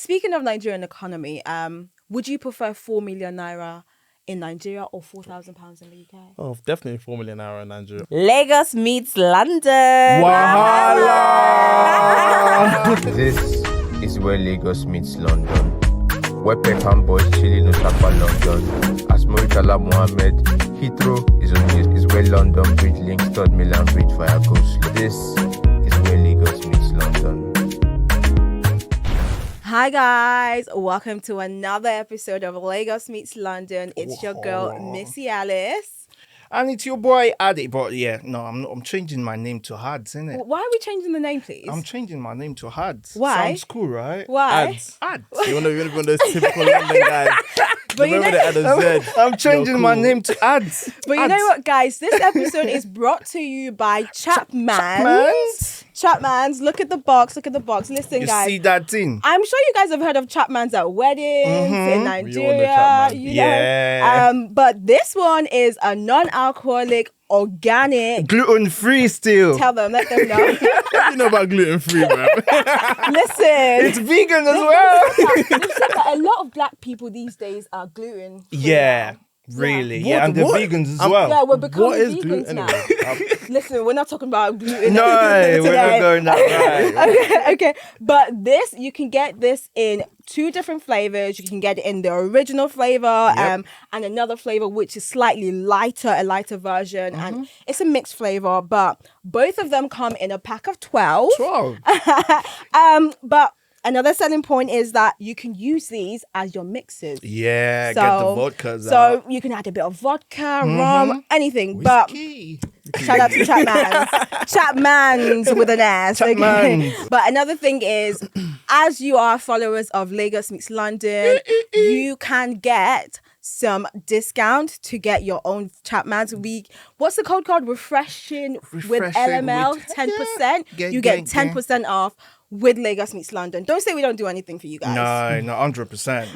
speaking of Nigerian economy, would you prefer 4 million naira in Nigeria or £4,000 in the UK? Oh, definitely 4 million naira in Nigeria. Lagos meets London. Wahala! This is where Lagos meets London. Where Peckham boys chilling in Chapman, London. As Muritala Mohammed, Heathrow is where London Bridge links Third Milan Bridge via Coast. This is where Lagos meets London. Hi guys, welcome to another episode of Lagos Meets London. It's your girl, Missy Alice. And it's your boy Adi, but I'm changing my name to Hads, innit? Why are we changing the name, please? I'm changing my name to Hads. Why? Sounds cool, right? Why? Ads. You want to be one of those typical London guys. But you Remember know, the add a Z. I'm changing You're my cool. name to Ads. but you know what, guys? This episode is brought to you by Chapmans. Chapmans? Chapmans, look at the box, Listen, You guys. see that thing? I'm sure you guys have heard of Chapmans at weddings in We all know Nigeria. Chapman. You know. Yeah. But this one is a non-alcoholic, organic. Gluten-free still. Tell them, let them know. What do you know about gluten-free, man? Listen. It's vegan as well. They've said that a lot of black people these days are gluten. Yeah, really. Yeah, and the What? vegans as Yeah, well. we're becoming What is vegans gluten now. anyway? Listen, we're not talking about gluten. No, we're today. not going that way. Okay. But you can get this in 2 different flavors. You can get it in the original flavor and another flavor which is slightly lighter, a lighter version. And it's a mixed flavor, but both of them come in a pack of 12. 12. But another selling point is that you can use these as your mixes. Yeah, So- get the vodkas So out. you can add a bit of vodka, rum, anything. But Whiskey. shout out to Chapmans. Chapmans with an S. Okay? Chapmans. But another thing is, as you are followers of Lagos Meets London, you can get some discount to get your own Chapmans. What's the code called? Refreshing with Refreshing LML, with- 10%. Yeah. You get Yeah. 10% off with Lagos Meets London. Don't say we don't do anything for you guys. No, 100%.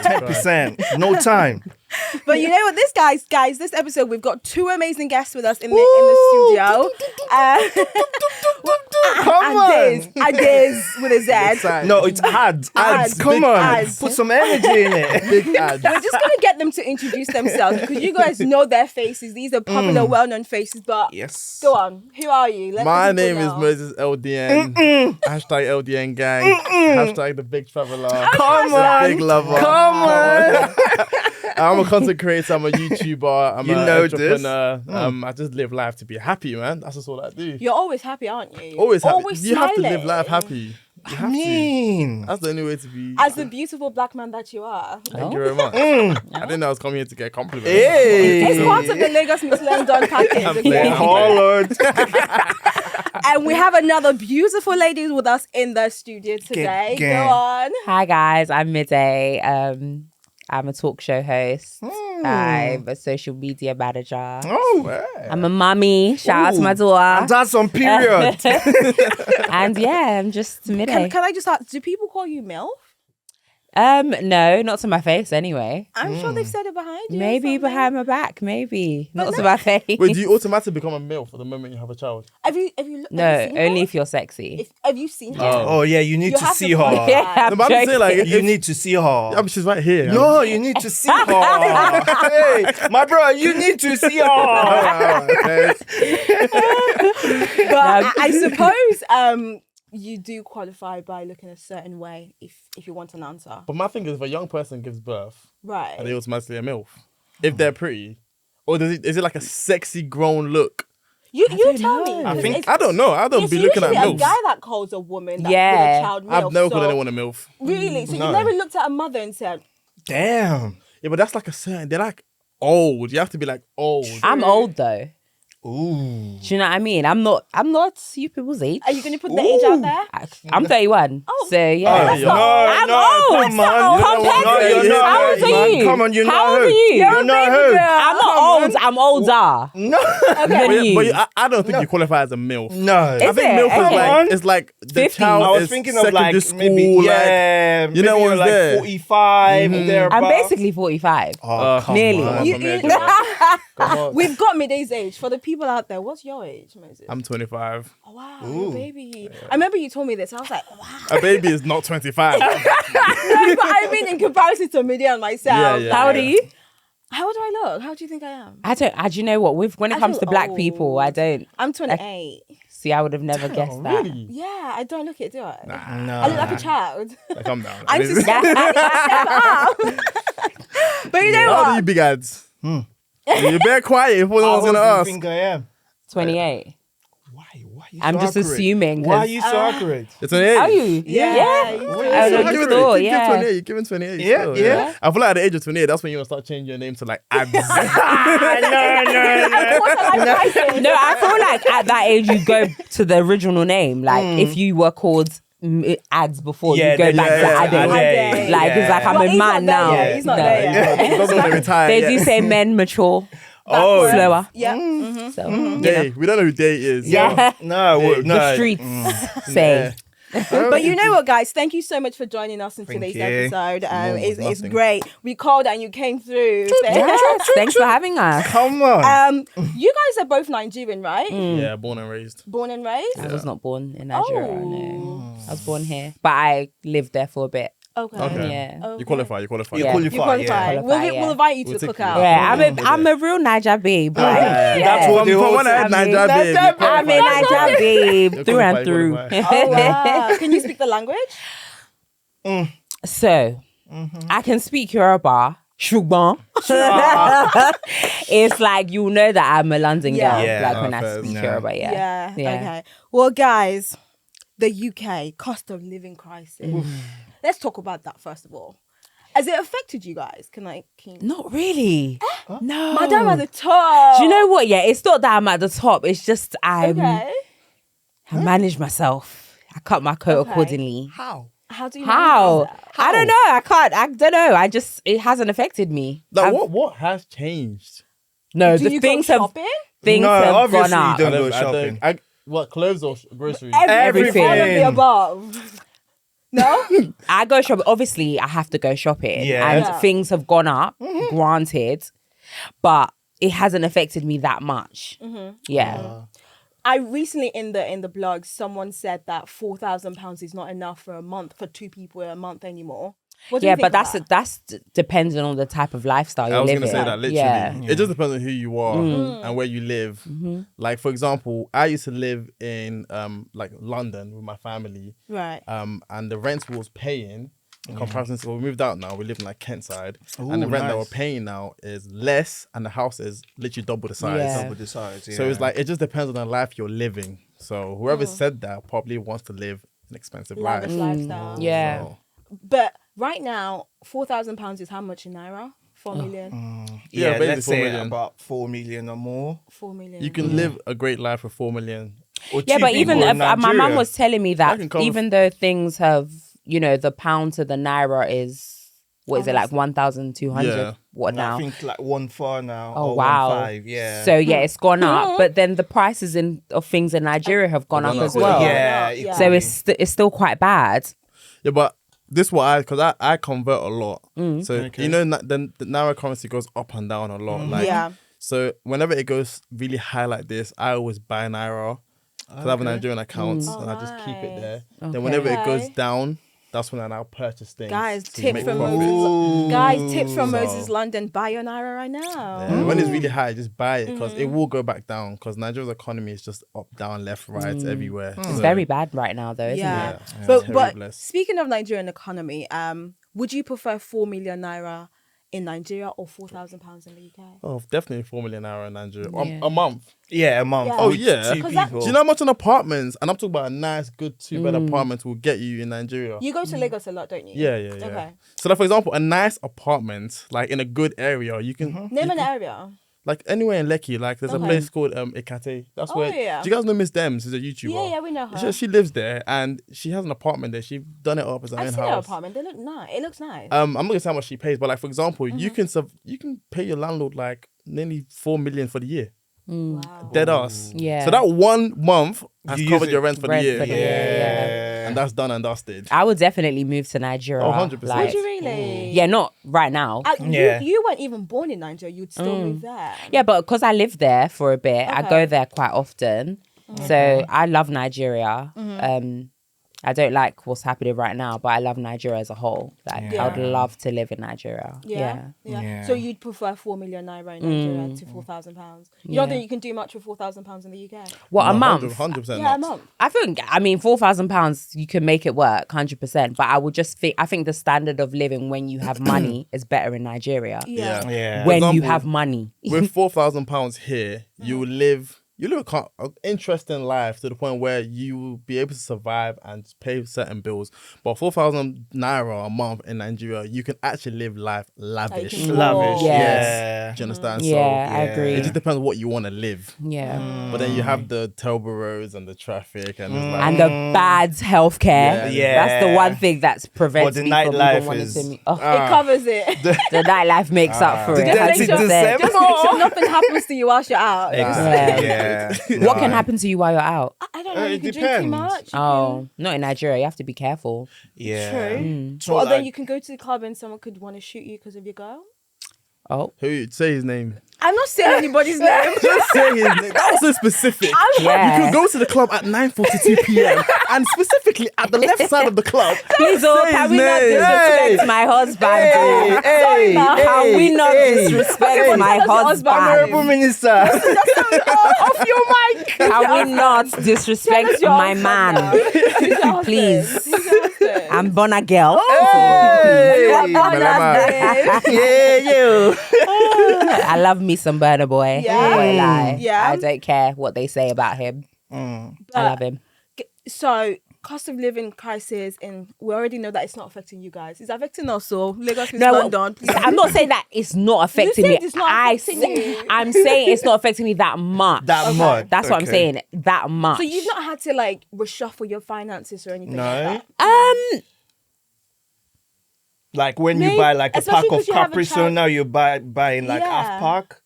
10%. No time. But you know what? This episode, we've got 2 amazing guests with us in the studio. Come on. Adiz with a Z. No, it's ads. Ads. Come Big on. ads. Put some energy in it. Big ads. We're just going to get them to introduce themselves because you guys know their faces. These are popular, well-known faces. But Yes. go on. Who are you? Let My the people name is know. mosesldn. Hashtag LDN gang. Hashtag the big traveler. Come The on. big lover. Come on. I'm a content creator. I'm a YouTuber. I'm You an know this. entrepreneur. I just live life to be happy, man. That's just all I do. You're always happy, aren't you? Always happy. Always You have to smiling. live life happy. You I have to. mean, That's the only way to be. As the beautiful black man that you are. Thank you very much. I didn't know I was coming here to get compliments. Hey. It's part of the Lagos Meets London package. I'm Okay? playing. oh Lord. And we have another beautiful lady with us in the studio today. Go gang. on. Hi guys, I'm Mide. I'm a talk show host. I'm a social media manager. Oh, I'm a mummy. Shout out to my and daughter. that's on period. And yeah, I'm just Mide. Can I just ask, do people call you MILF? No, not to my face anyway. I'm sure they've said it behind you. or Maybe something. behind my back, maybe. Not to my face. Wait, do you automatically become a MILF for the moment you have a child? Have you No, seen only her? if you're sexy. Have you seen her? Oh. Oh, yeah, you need You to have see to her. qualify. Yeah, I'm No, but I'm just saying, like, joking. You need to see her. Yeah, but she's right here. No, you need to see her. Hey, my bro, you need to see her. Okay. But I suppose you do qualify by looking a certain way if you want an answer. But my thing is, if a young person gives birth, Right. are they automatically a MILF? If they're pretty? Or is it like a sexy grown look? You don't tell know. me. I It's- I don't know. I don't it's be looking at usually a MILFs. guy that calls a woman that's Yeah. with a child MILF. I've never called so- anyone a MILF. Really? So No. you never looked at a mother and said, Damn. Yeah, but that's like a certain, they're like old. You have to be like old. I'm old though. Ooh. Do you know what I mean? I'm not you people's age. are you going to put the age out there? I'm 31. Oh. So yeah. that's yeah. not- I'm old. Come on. So You compared know to what? you, You're not how old, old are man. you? Come on, you're How not old are old. you? You're not old. I'm not old. I'm older. No. Than But, you. I don't think you qualify as a MILF. No. I think it? MILF is Okay. like, it's like the 50. child I was is thinking of secondary like school, maybe, like, yeah, you know maybe what's like there. 45 there. I'm basically 45. Oh, come Nearly. on. You- Come here, you- Joe. We've got Mide's age. For the people out there, what's your age, Moses? I'm 25. Oh, wow, you're a baby. I remember you told me this. I was like, wow. A baby is not 25. No, but I mean, in comparison to Mide and myself. Yeah. How old are you? How do I look? How do you think I am? Do you know what? When it comes feel to black people, I old. don't. I'm 28. See, I would have never guessed that. Really? Yeah, I don't look it, do I? No. I look like a child. Like, calm down. I'm just step up. But you know How old are what? you, big ads? You're very quiet if no How one's old going to do you ask. think I am? 28. Why you I'm so just accurate? assuming. Why are 'cause- you so accurate? You're 28. Are you? Yeah. Yeah. you I do. don't Give just it- thought, give yeah. 28. You're giving 28. Yeah, still, yeah. I feel like at the age of 28, that's when you want to start changing your name to like ads. no. What's the life crisis? No, I feel like at that age you go to the original name. Like if you were called ads before, Yeah, you go then- back yeah, to Ade. Ade. Like it's like I'm Well, a he's man not there now. yet. He's not No. there yet. He doesn't want to retire. They yet. do say men mature Oh, slower. Yeah. So you know. Day. We don't know who Day is. Yeah. no, no. The streets say. But you know what, guys? Thank you so much for joining us in Thank today's you. episode. No, It's nothing. great. We called and you came through. Yes, thanks for having us. Come on. You guys are both Nigerian, right? Yeah, born and raised. Born and raised? I was not born in Nigeria. Oh. No. I was born here, but I lived there for a bit. Okay. Okay. Yeah. Okay. You qualify. You Yeah. You qualify. Qualify, We'll yeah. invite you to We'll the take cookout. you. Yeah, I'm a real Niger babe. Like, That's what they From all when I say. had Niger babe. That's you I'm a qualify. Niger babe You're through and qualified, through. qualified. Oh, wow. Can you speak the language? So, I can speak Yoruba. Shugban. It's like you know that I'm a London Yeah. girl. Yeah. Like when I fair. speak Yeah. Yoruba, yeah. Okay. Well, guys, the UK cost of living crisis. Let's talk about that first of all. Has it affected you guys? Can Not really. No. Madam at the top. Do you know what? Yeah, it's not that I'm at the top. It's just I manage myself. I cut my coat Okay. accordingly. How? How do you How? manage that? I don't know. I don't know. It hasn't affected me. Like, what has changed? No, Do the you things go have shopping? things No, have obviously gone up. you don't go shopping. What, clothes or groceries? Everything. All of the above. No? I go shopping. Obviously, I have to go shopping. Yeah. And Yeah. things have gone up, granted, but it hasn't affected me that much. Yeah. I recently in the blog, someone said that £4,000 is not enough for a month for two people a month anymore. What do Yeah, you think but of that's dependent on the type of lifestyle I you're was living. gonna say that literally. Yeah. It just depends on who you are and where you live. Like for example, I used to live in like London with my family. Right. And the rent we was paying in comparison to we moved out now, we live in like Kent side. And the Ooh, rent that we're nice. paying now is less and the house is literally double the size. Yeah. Double the size, So it's yeah. like it just depends on the life you're living. So whoever said that probably wants to live an expensive life. Lavish lifestyle. Yeah. So, But right now, £4,000 is how much in Naira? 4 million? Yeah, yeah, basically let's 4 say million. about 4 million or more. 4 million. you can live a great life for 4 million. Or Yeah, two but even people in if, my mum Nigeria. was telling me that can cover- even though things have, the pound to the Naira is, what is it, like 1,200? Yeah. What No, now? I think like 1.4 now. Oh, or wow. 1.5, yeah. So yeah, it's gone up, but then the prices of things in Nigeria have gone up gone as up, well. yeah, Yeah. So it's still quite bad. Yeah, but this what because I convert a lot. So Okay. you know the Naira currency goes up and down a lot. Like Yeah. so whenever it goes really high like this, I always buy Naira because I have a Nigerian account and I just keep it there. Then whenever it goes Okay. down, that's when I now purchase things. Guys, to tips make from profit. Moses. Guys, tips from So- Moses London. Buy your Naira right now. Yeah, when it's really high, just buy it because it will go back down because Nigeria's economy is just up, down, left, right, everywhere. It's very bad right now, though, isn't Yeah. it? But Terriblest. speaking of Nigerian economy, would you prefer 4 million Naira in Nigeria or £4,000 in the UK? Oh, definitely 4 million Naira in Nigeria. Yeah. A month. Yeah, a month. Yeah. Oh, with yeah. Two 'Cause that- people. Do you know how much an apartment, and I'm talking about a nice, good 2-bed apartment will get you in Nigeria? You go to Lagos a lot, don't you? Yeah. Okay. So, like, for example, a nice apartment, like in a good area, you can Name an area. like anywhere in Lekki. Like, there's a Okay. place called Ekate. That's Oh, where. yeah. Do you guys know Miss Dems? She's a YouTuber. Yeah, we know her. She lives there, and she has an apartment there. She's done it up as her I've own seen her house. apartment. They look nice. It looks nice. I'm not gonna say how much she pays, but like for example, you Mm-hmm. can pay your landlord like nearly 4 million for the year. Wow. Dead ass. Yeah. So that 1 month has You covered use your it rent for rent the year. for the year. Yeah. and that's done and dusted. I would definitely move to Nigeria. 100%. Would you really? Yeah, not right now. You weren't even born in Nigeria. You'd still move there. Yeah, but because I live there for a bit, I go there quite often. So I love Nigeria. I don't like what's happening right now, but I love Nigeria as a whole. Like, I would love to live in Nigeria. Yeah. So you'd prefer 4 million naira in Nigeria to £4,000. You don't think you can do much with £4,000 in the UK? What, a month? 100% Yeah, not. a month. I think, £4,000, you can make it work 100%. But I would just think, I think the standard of living when you have money is better in Nigeria. Yeah. When For you example, have money. With £4,000 here, you live an interesting life to the point where you will be able to survive and pay certain bills. But 4,000 naira a month in Nigeria, you can actually live life lavish. Lavish. Yes. Do you understand? Yeah, So I agree. it just depends on what you want to live. Yeah. But then you have the terrible roads and the traffic and it's like, And the bad healthcare. Yeah. That's the one thing that's prevents But the me from nightlife even wanting is- to... It covers it. The nightlife makes up for it. Dirty 100%. December. Just make sure nothing happens to you whilst you're out. Exactly. Yeah. Yeah. What can happen to you while you're out? I don't know. You It can drink too depends. much. Oh, not in Nigeria. You have to be careful. Yeah. True. So Or then like- you can go to the club and someone could want to shoot you because of your girl. Oh. who say his name? I'm not saying anybody's name. Just say his name. That was so specific. Yeah. You could go to the club at 9:42 p.m. and specifically at the left side of the club. Please, oh, say can his we not name. disrespect my husband? oh? Hey, Can we not disrespect my husband. Honorable husband? Minister. Off your mic. Can we not disrespect Your my husband man? now. Who's your husband? Please. Who's your husband? I'm born a girl. Hey. Malama. Yeah, you. I love me some Burna Boy. Yeah. I won't lie. Yeah. I don't care what they say about him. I love him. So, cost of living crisis, and we already know that it's not affecting you guys. It's affecting us. So, Lagos, London. Please. I'm not saying that it's not affecting me. said it's not affecting you. I'm saying it's not affecting me that much. That much. That's what I'm Okay. saying. That much. So you've not had to like reshuffle your finances or anything No. like that? Like when you Maybe- buy like a especially pack of 'cause you have a Capri Sun, child. now you're buying like Yeah. half pack.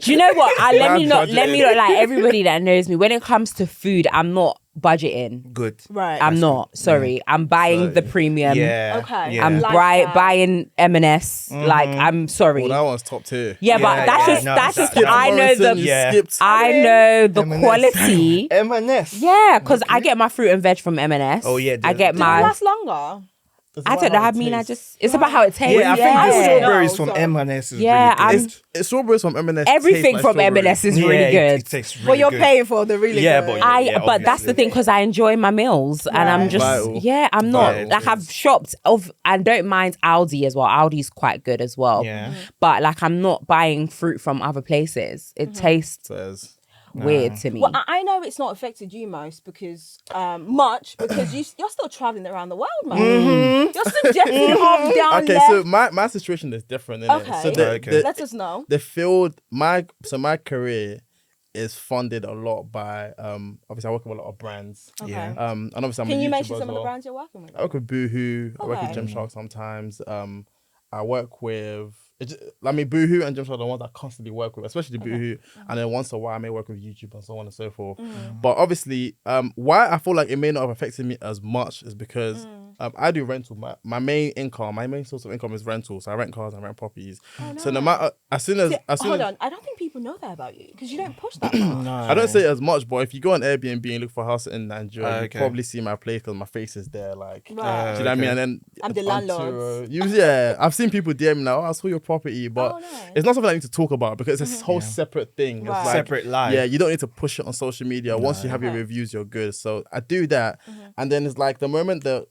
Do you know what? Let me Bad not like everybody that knows me. When it comes to food, I'm not budgeting. Good. Right. I'm not. Sorry. I'm buying the premium. Yeah. Okay. Yeah. I'm Lifestyle. buying M&S. Like, I'm sorry. Well, that one's top tier. Yeah, but Yeah, that's yeah. just No, that's that- just I know Morrison, the you Yeah. skipped. I know the M&S. quality. M&S. Yeah, because I get my fruit and veg from M&S. Oh, yeah, I get Does it my. last longer? I don't know. I mean, I just. It's about how it tastes. Yeah, I think the Yeah. strawberries No, from so- M&S is Yeah, really good. It's strawberries from M&S. Everything taste like from strawberries. M&S is Yeah, really it- good. It tastes really Well, you're good. paying for the really Yeah, good. but yeah, But that's the obviously. thing because I enjoy my meals and I'm just Vital. I'm not Vital. like I've shopped of and don't mind Aldi as well. Aldi's quite good as well. Yeah. But like I'm not buying fruit from other places. It tastes Says. weird to me. Well, I know it's not affected you most because because you're still traveling around the world, man. You're still jetting up, down, Okay, left. so my situation is different. Innit? Okay. So Okay. Let us know. the field, my career is funded a lot by obviously I work with a lot of brands. Okay. Yeah. And obviously I'm Can a you YouTuber mention as some of the well. brands you're working with? I work with Boohoo. I work with Okay. Gymshark sometimes. I work with Boohoo and Gymshark are the ones I constantly work with, especially Boohoo. And then once in a while I may work with YouTube and so on and so forth. But obviously, why I feel like it may not have affected me as much is because I do rental. My main source of income is rental. So I rent cars and rent properties. So no matter as soon as Hold on, I don't think people know that about you because you don't push that much. I don't say it as much, but if you go on Airbnb and look for a house in Nigeria, Okay. you probably see my place because my face is there. Like, Right. do you know what I mean? And then I'm the on landlord. Turo, I've seen people DM me now. I saw your property, but Oh, nice. it's not something I need to talk about because it's a whole separate thing. It's Right. like, Separate life. Yeah, you don't need to push it on social media. Once you have your reviews, you're good. So I do that, and then it's like the moment the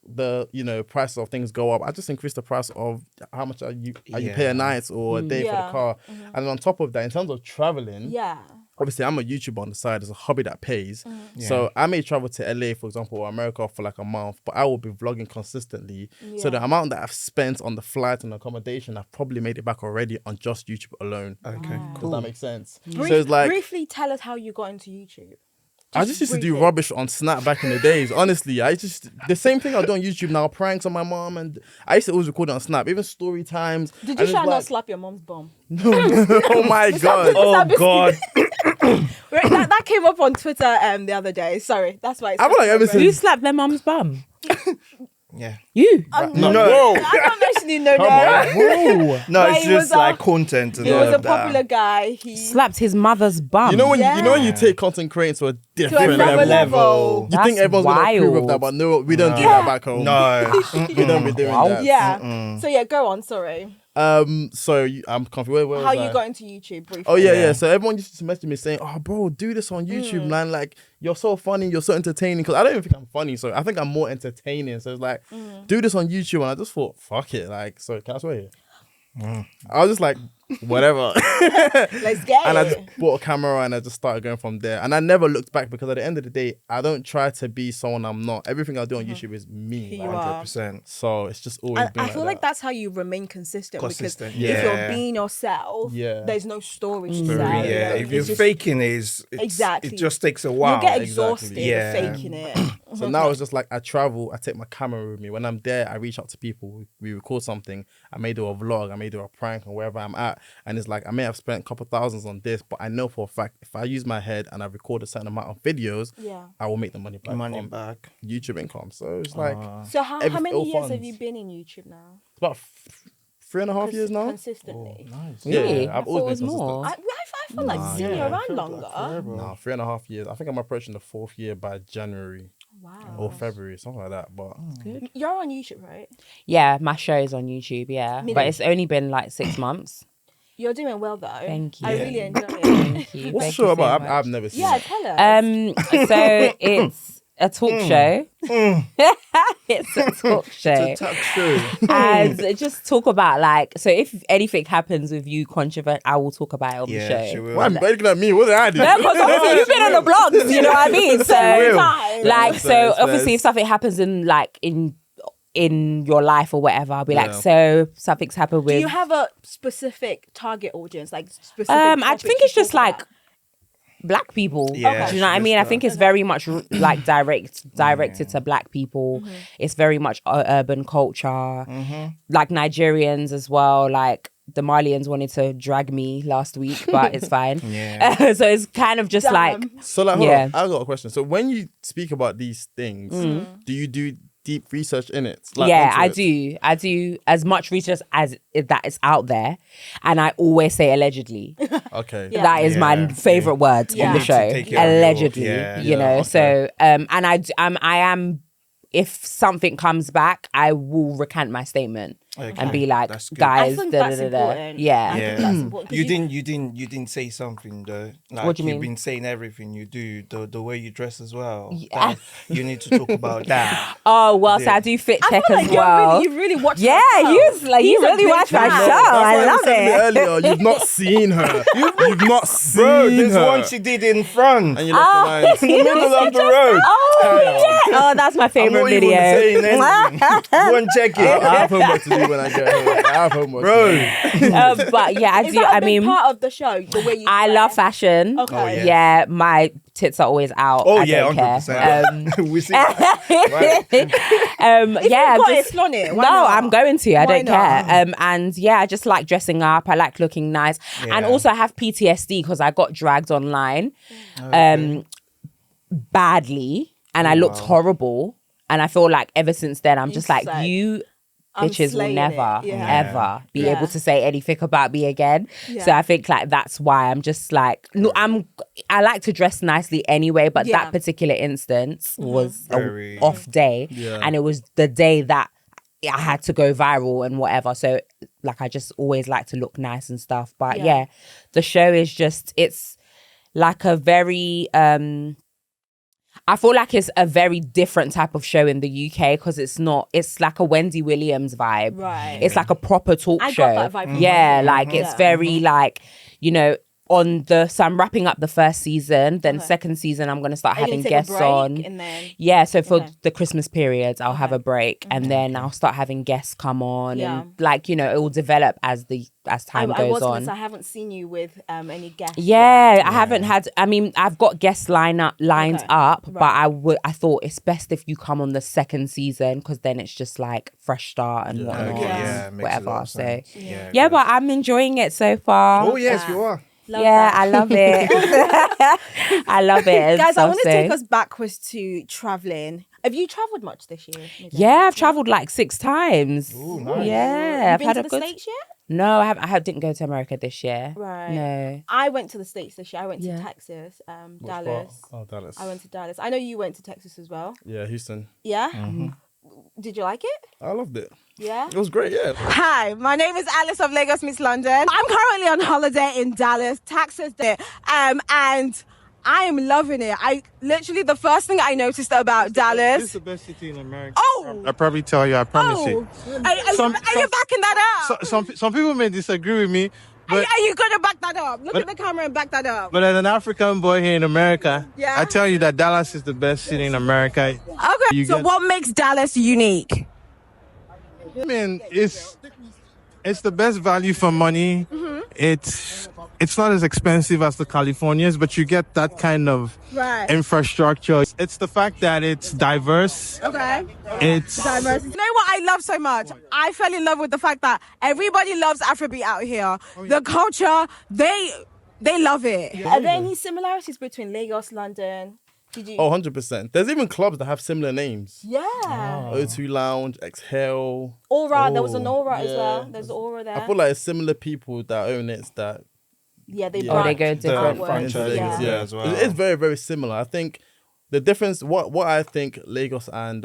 price of things go up, I just increase the price of how much are you pay a night or a day for Yeah. the car, and on top of that, in terms of traveling. Yeah. Obviously, I'm a YouTuber on the side. It's a hobby that pays. So I may travel to LA, for example, or America for like a month, but I will be vlogging consistently. So the amount that I've spent on the flight and accommodation, I've probably made it back already on just YouTube alone. Okay, Does that make sense? Brief- So it's like, briefly tell us how you got into YouTube. I just used to do briefly. rubbish on Snap back in the days. Honestly, the same thing I do on YouTube now, pranks on my mom, and I used to always record it on Snap, even story times. Did and you it's try not like, slap your mom's bum? oh my God. Oh God. that came up on Twitter the other day. Sorry, that's why. I feel like ever Who since. slapped their mum's bum? Yeah. You. No. I'm not mentioning no. No, But it's he just was a- like content. And He all was a of that. popular guy. He Slapped his mother's bum. You know when Yeah. you know when you take content creators to a to different another level. level. You think That's everyone's gonna approve of that, wild. but no, we don't do that back home. No. We don't be doing Wow. that. Yeah. So yeah, go on. Sorry. So I'm confused. Where How was you I? got into YouTube briefly? Oh yeah, Yeah. yeah. So everyone used to message me saying, "Oh, bro, do this on YouTube, man. Like, you're so funny, you're so entertaining." Because I don't even think I'm funny, so I think I'm more entertaining. So it's like, do this on YouTube, and I just thought, fuck it. Like, so can I swear here? I was just like, whatever. Let's get And I it. just bought a camera and I just started going from there. And I never looked back because at the end of the day, I don't try to be someone I'm not. Everything I do on YouTube is me. Who like, you are. 100%. So it's just always And been I feel like that. that's how you remain consistent. Consistent, Because if yeah. you're being yourself, Yeah. there's no story to Very, say. yeah. Like, If you're it's just- faking Exactly. it just takes a while. you'll get Exactly. exhausted Yeah. with faking it. So now it's just like I travel, I take my camera with me. When I'm there, I reach out to people. We record something. I may do a vlog, I may do a prank or wherever I'm at. And it's like I may have spent a couple thousands on this, but I know for a fact if I use my head and I record a certain amount of videos, Yeah. I will make the money back Money from back. YouTube income. So it's like So how Every- many all years have funds. you been in YouTube now? it's about 3.5 years now. Consistently. Really? Yeah, I've I always thought been it was more. consistent. I feel like seen you around longer. Nah, 3.5 years. I think I'm approaching the 4th year by January Wow. or February, something like that. But You're on YouTube, right? Yeah, my show's on YouTube, yeah. Me But too. it's only been like 6 months. You're doing well though. Thank you. I really enjoy it. Thank you. what's the Thank show you so about? much. I've never seen Yeah, it. tell us. So it's a talk show. It's a talk show. Talk show. And just talk about like, so if anything happens with you controversial, I will talk about it on Yeah, the she show. will. Why are you looking at me? What did I do? No, because obviously you've been on the blogs, you know what I mean? So will. like, Yes, so yes, obviously yes. if something happens in your life or whatever, I'll be like, Yeah. so something's happened with. Do you have a specific target audience? Like specific I topics think you it's just talk like about? black people. Yeah, Do you know what I just mean? I that. think it's very much like directed to black people. It's very much urban culture, like Nigerians as well. Like the Malians wanted to drag me last week, but it's fine. Yeah. So it's kind of just Damn. like, So like, hold Yeah. on, I got a question. So when you speak about these things, do you do deep research in it? Like, yeah, onto I it? do. I do as much research as that is out there, and I always say allegedly. Okay. Yeah. That is my Yeah. favorite word Yeah. on the You need to show. take it on your- Allegedly, yeah. you Yeah, know. okay. So, and I am. If something comes back, I will recant my statement and be like, That's good. guys, I think da, that's da, da, da. important. Yeah. I think Yeah. that's important, 'cause You didn't say something though. Like, What do you you've mean? been saying everything you do, the way you dress as well. Yeah. You need to talk about that. Oh well, so Yeah. I do fit I check feel as like well. you really watch. Yeah, my show. you He's a really big watch my fan. show. That's why I you love said to me it. earlier, you've not seen her. You've not seen Bro, there's her. one she did in front. And you left the lines. in the middle of the road. Oh yeah. Oh, that's my I'm favorite not video. even saying anything. Go and check I it. have homework to do when I get home. I have homework. Bro. But yeah, I Is do. that a I big mean, part of the show? The way you. I wear? love fashion. Okay. Oh, yeah. Yeah, my tits are always out. Oh I yeah, don't care. 100%. We see. If Yeah, you've got just- it, flaunt it. no, Why not? I'm going to. I Why don't not? care. And yeah, I just like dressing up. I like looking nice, and Yeah. also I have PTSD because I got dragged online, badly, and I looked horrible. And I feel like ever since then, I'm just like, Insane. you I'm bitches will slaying never, it. Yeah. ever be Yeah. able to say anything about me again. Yeah. So I think like that's why I'm just like, no, I like to dress nicely anyway, but Yeah. that particular instance was a Very- off day, Yeah. and it was the day that I had to go viral and whatever. So like I just always like to look nice and stuff. But Yeah. yeah, the show is just, it's like a very I feel like it's a very different type of show in the UK because it's like a Wendy Williams vibe. Right. It's like a proper talk I show. got that vibe from Yeah, Wendy. like it's Yeah. very like, you know, so I'm wrapping up the first season, then second season I'm gonna start Are you having gonna take a guests break on. and then. Yeah, so for Okay. the Christmas periods, I'll have a break and then I'll start having guests come on Yeah. and like, you know, it will develop as time I goes was gonna on. say, I haven't seen you with any guests. Yeah, I haven't had. I mean, I've got guests lined up, Okay. but I thought it's best if you come on the second season because then it's just like fresh start and whatnot, Okay, Yeah. yeah, and makes a lot whatever. of So sense. yeah, but I'm enjoying it so far. Oh yes, you are. I love it. I love it. Guys, I want to So- take us backwards to traveling. Have you travelled much this year? Yeah, I've travelled like 6 times. Ooh, nice. Yeah, You've I've been had to a the good. States yet? No, I didn't go to America this year. Right. No. I went to the States this year. I went to Yeah. Texas, Which Dallas. part? Oh, Dallas. I went to Dallas. I know you went to Texas as well. Yeah, Houston. Yeah? Mm-hmm. Did you like it? I loved it. Yeah? It was great, yeah. Hi, my name is Alice of Lagos Meets London. I'm currently on holiday in Dallas, Texas, and I am loving it. The first thing I noticed about Dallas. This is the best city in America. Oh! I probably tell you. I promise you. Are you backing that up? Some people may disagree with me, but are you going to back that up? Look at the camera and back that up. but as an African boy here in America, Yeah. I tell you that Dallas is the best city in America. Okay, so what makes Dallas unique? I mean, it's the best value for money. Mm-hmm. It's not as expensive as the Californians, but you get that kind of Right. infrastructure. It's the fact that it's diverse. Okay. It's Diversity. You know what I love so much? I fell in love with the fact that everybody loves Afrobeat out here. The culture, they love it. Are there any similarities between Lagos, London? Did you? Oh, 100%. There's even clubs that have similar names. Yeah. O2 Lounge, Exhale. Aura. There was an Oh, Aura as yeah. well. There's Aura there. I feel like it's similar people that own it that yeah, they. Yeah. Oh, they branch go different outwards. franchises, Yeah. yeah. as well. It's very, very similar. I think the difference, what I think Lagos and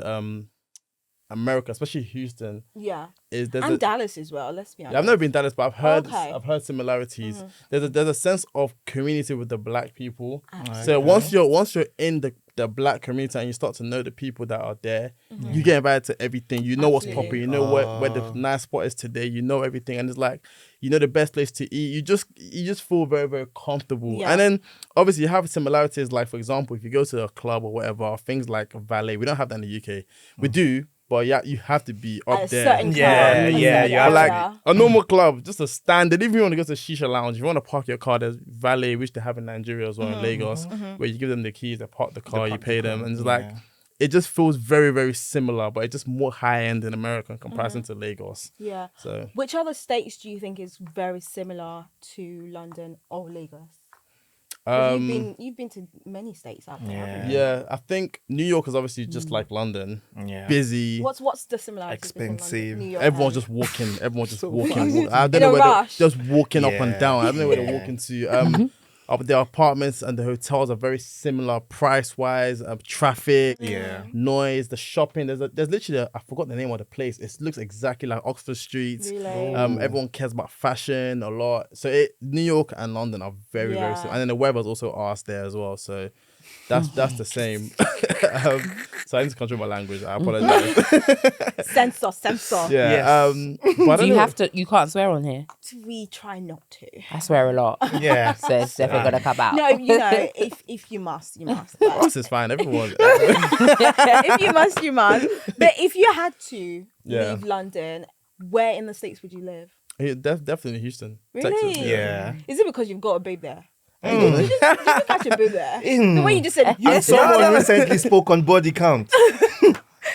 America, especially Houston, Yeah. is there's And a, Dallas as well. Let's be honest. I've never been Dallas, but Okay. Mm-hmm. I've heard similarities. There's a sense of community with the black people. So once you're in the black community and you start to know the people that are there, you get invited to everything. You know what's popping. You know where the nice spot is today. You know everything, and it's like you know the best place to eat. You just feel very, very comfortable. Yeah. And then obviously you have similarities. Like for example, if you go to a club or whatever, things like valet. We don't have that in the UK. We do. But yeah, you have to be up At a there. certain Yeah, club, a yeah, certain you have But to area. like a normal club, just a standard. If you want to go to a shisha lounge, if you want to park your car, there's valet, which they have in Nigeria as well, in Lagos, where you give them the keys, they park the car, you pay them, and it's like it just feels very, very similar, but it's just more high end in America in comparison to Lagos. Yeah. So Which other states do you think is very similar to London or Lagos? 'Cause you've been to many states out there. haven't you? yeah, I think New York is obviously just like London, Yeah. busy. What's the similarity? Expensive. New York Everyone's and- just walking. Everyone's just So walking. I don't In know a where rush. they're just walking up and Yeah. down. I don't know where they're Yeah. walking to. The apartments and the hotels are very similar price wise. Traffic, Yeah. noise, the shopping. There's literally I forgot the name of the place. It looks exactly like Oxford Street. Really? Everyone cares about fashion a lot. So New York and London are very, very Yeah. similar. And then the weather's also arse there as well. So that's the same. So I need to control my language. I apologize. Censor. Yeah. Yes. But I Do don't you know. have to? You can't swear on here. We try not to. I swear a lot. Yeah. So it's definitely gonna come out. No, you know, if you must, you must. But Us is fine. Everyone. if you must, you must. But if you had to Yeah. leave London, where in the States would you live? Yeah, definitely Houston, Really? Texas. Yeah. Is it because you've got a babe there? You just catch a boob there. The way you just said, And yes, someone recently spoke on body count.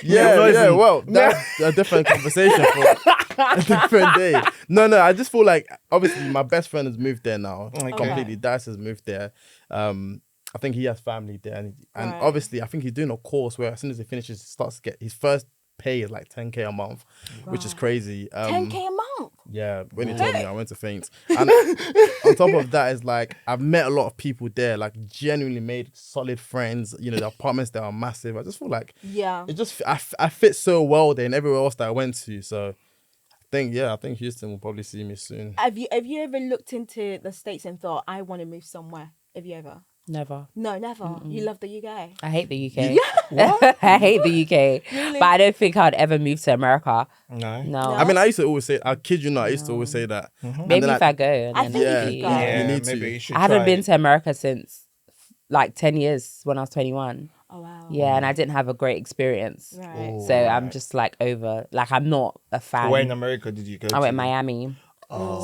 Yeah. Well, that's a different conversation for a different day. No. I just feel like obviously my best friend has moved there now. Okay. Completely, Dice has moved there. I think he has family there, and Right. obviously I think he's doing a course where as soon as he finishes, he starts to get his first pay is like 10K a month, which is crazy. 10K a month. Yeah, when he told me, I went to faint. And on top of that, is like I've met a lot of people there, like genuinely made solid friends. You know, the apartments there are massive. I just feel like Yeah. it just I fit so well there and everywhere else that I went to. So I think Houston will probably see me soon. Have you ever looked into the States and thought, I want to move somewhere? Have you ever? Never. No, never. You love the UK. I hate the UK. I hate the UK. Really? But I don't think I'd ever move to America. No. No. I mean, I used to always say, I kid you not, I used to always say that. And Maybe then if I go. And I then think yeah, you could go. Yeah, you need maybe to. you should I haven't try been it. to America since like 10 years when I was 21. Oh, wow. Yeah, and I didn't have a great experience. Right. So I'm just like over, like I'm not a fan. Where in America did you go I went to? Miami.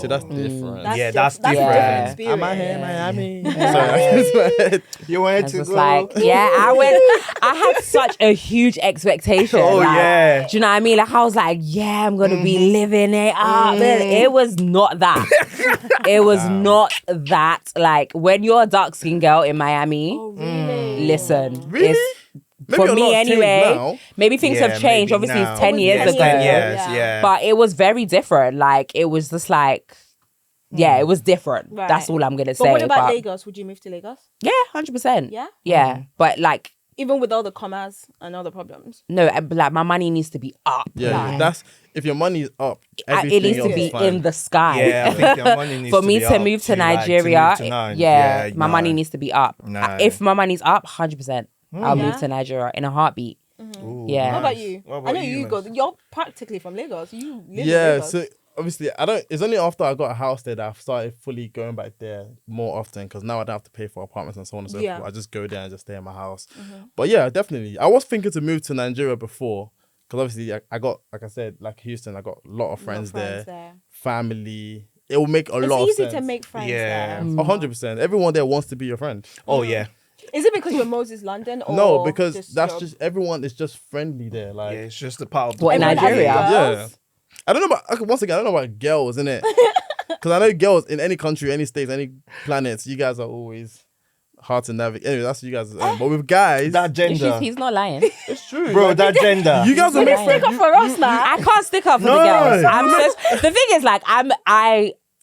So that's different. That's a different. different experience. Am I here in Miami? You wanted It's to just go. like, I had such a huge expectation. Oh, like, yeah. do you know what I mean? Like, I was like, yeah, I'm going to be living it up. It was not that. It was not that. Like, when you're a dark-skinned girl in Miami, Oh, really? listen. Really? It's, Maybe for a me lot has changed anyway, now. maybe things have changed. maybe Obviously, now. it's 10 It was years 10 ago. years Yes, ago, yeah. But it was very different. Like, it was just like, yeah, it was different. Right. That's all I'm going to say. But what about Lagos? Would you move to Lagos? Yeah, 100%. Yeah? Yeah. But like, Even with all the commas and all the problems. no, like my money needs to be up. Yeah, Like, that's if your money is up, it everything needs to else be is fine. in the sky. Yeah, I think your money needs For to me be to up move to like, Nigeria, move to Nine. yeah, my no. money needs to be up. Nah. If my money's up, 100%, I'll Yeah? move to Nigeria in a heartbeat. Ooh, Yeah. What about you? What I about know you go. Miss? You're practically from Lagos. You live in Yeah, Lagos. so obviously I don't. It's only after I got a house there that I've started fully going back there more often because now I don't have to pay for apartments and so on and so Yeah. forth. I just go there and just stay in my house. But yeah, definitely. I was thinking to move to Nigeria before because obviously I got, like I said, like Houston, I got a lot of friends, there, family. It will make a lot of It's sense. easy to make friends Yeah. there. 100%. Everyone there wants to be your friend. Oh yeah. Is it because you're mosesldn or No, because that's your- just everyone is just friendly there. Like Yeah, it's just a part of the What, in Everyone has Nigeria? girls? yeah. I don't know about once again. I don't know about girls, innit? Because I know girls in any country, any states, any planets. You guys are always hard to navigate. Anyway, that's you guys. But with guys, that gender, He's not lying. it's true, bro. like, That gender. you guys are He's my lying. Stick up for us now. I can't stick up for No. the girls. The thing is, like,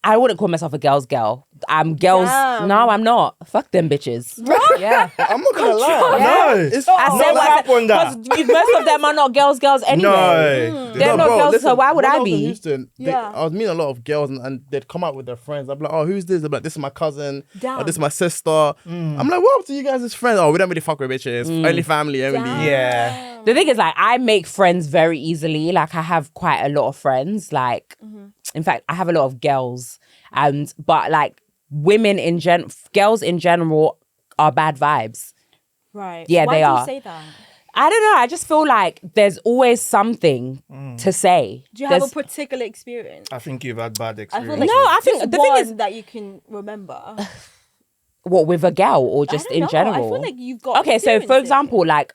I wouldn't call myself a girl's girl. I'm girls. Damn. No, I'm not. Fuck them bitches. Yeah. I'm not gonna lie. No. It's I said No what I cap said, on that. 'cause most of them are not girls anyway. No. They're not girls, so why would when I was in be? Houston, Yeah. I was meeting a lot of girls and they'd come out with their friends. I'd be like, oh, who's this? They'd be like, this is my cousin. Damn. Or this is my sister. I'm like, what up to you guys as friends? Oh, we don't really fuck with bitches. Only family, only. Damn. Yeah. The thing is, like, I make friends very easily. Like, I have quite a lot of friends. Like, in fact, I have a lot of girls. But like, girls in general are bad vibes. Right. Yeah, Why they do are. you say that? I don't know. I just feel like there's always something to say. Do you have There's- a particular experience? I think you've had bad I experience. feel like No, I think just the thing one is- that you can remember. what, with a girl or I just don't in know. general? I feel like you've got. Okay, so for experiences. example, like,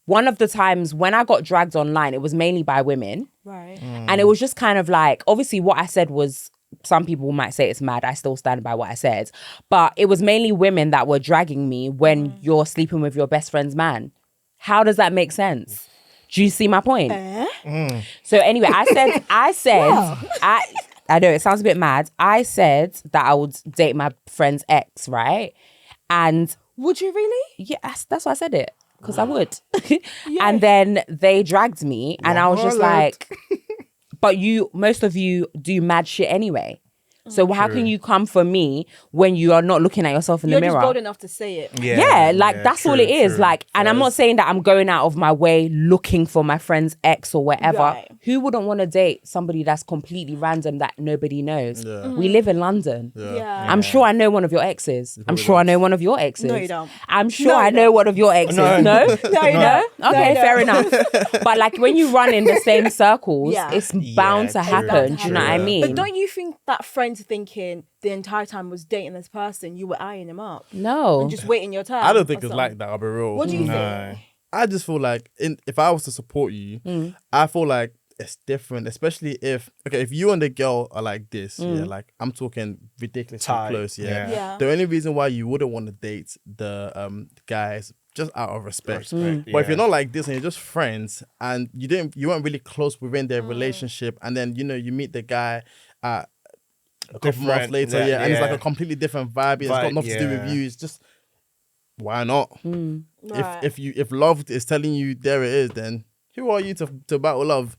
one of the times when I got dragged online, it was mainly by women. Right. And it was just kind of like, obviously what I said was, some people might say it's mad. I still stand by what I said. But it was mainly women that were dragging me when you're sleeping with your best friend's man. How does that make sense? Do you see my point? So anyway, I know it sounds a bit mad. I said that I would date my friend's ex, right? And Would you really? yeah, that's why I said it. Because I would. And then they dragged me and I was just like, but most of you do mad shit anyway. So how can you come for me when you are not looking at yourself in You're the mirror? just bold enough to say it. Yeah, like that's all true, it is. true. Like, and I'm not saying that I'm going out of my way looking for my friend's ex or whatever. Right. Who wouldn't want to date somebody that's completely random that nobody knows? We live in London. Yeah. I'm sure I know one of your exes. I'm sure I know one of your exes. No, you don't. I'm sure No, I you know don't. one of your exes. No? No. No? No, you don't. No, Okay, you don't. fair enough. But like when you run in the same circles, Yeah. it's bound to true. happen. Do you know what I True. mean? But don't you think that friend thinking the entire time was dating this person, you were eyeing him up No. and just waiting your turn? I don't think or it's something? like that. I'll be real. What do you think? No. I just feel like if I was to support you, I feel like it's different, especially if you and the girl are like this, yeah, like I'm talking ridiculously Tight, close, yeah. Yeah. The only reason why you wouldn't want to date the guys just out of respect. But if yeah. you're not like this and you're just friends and you weren't really close within their relationship, and then you meet the guy at a couple months Different, later, yeah, and it's like yeah. a completely different vibe. It's got Vibe, nothing to do with yeah. you. It's just why not? Right. If love is telling you there it is, then who are you to battle love?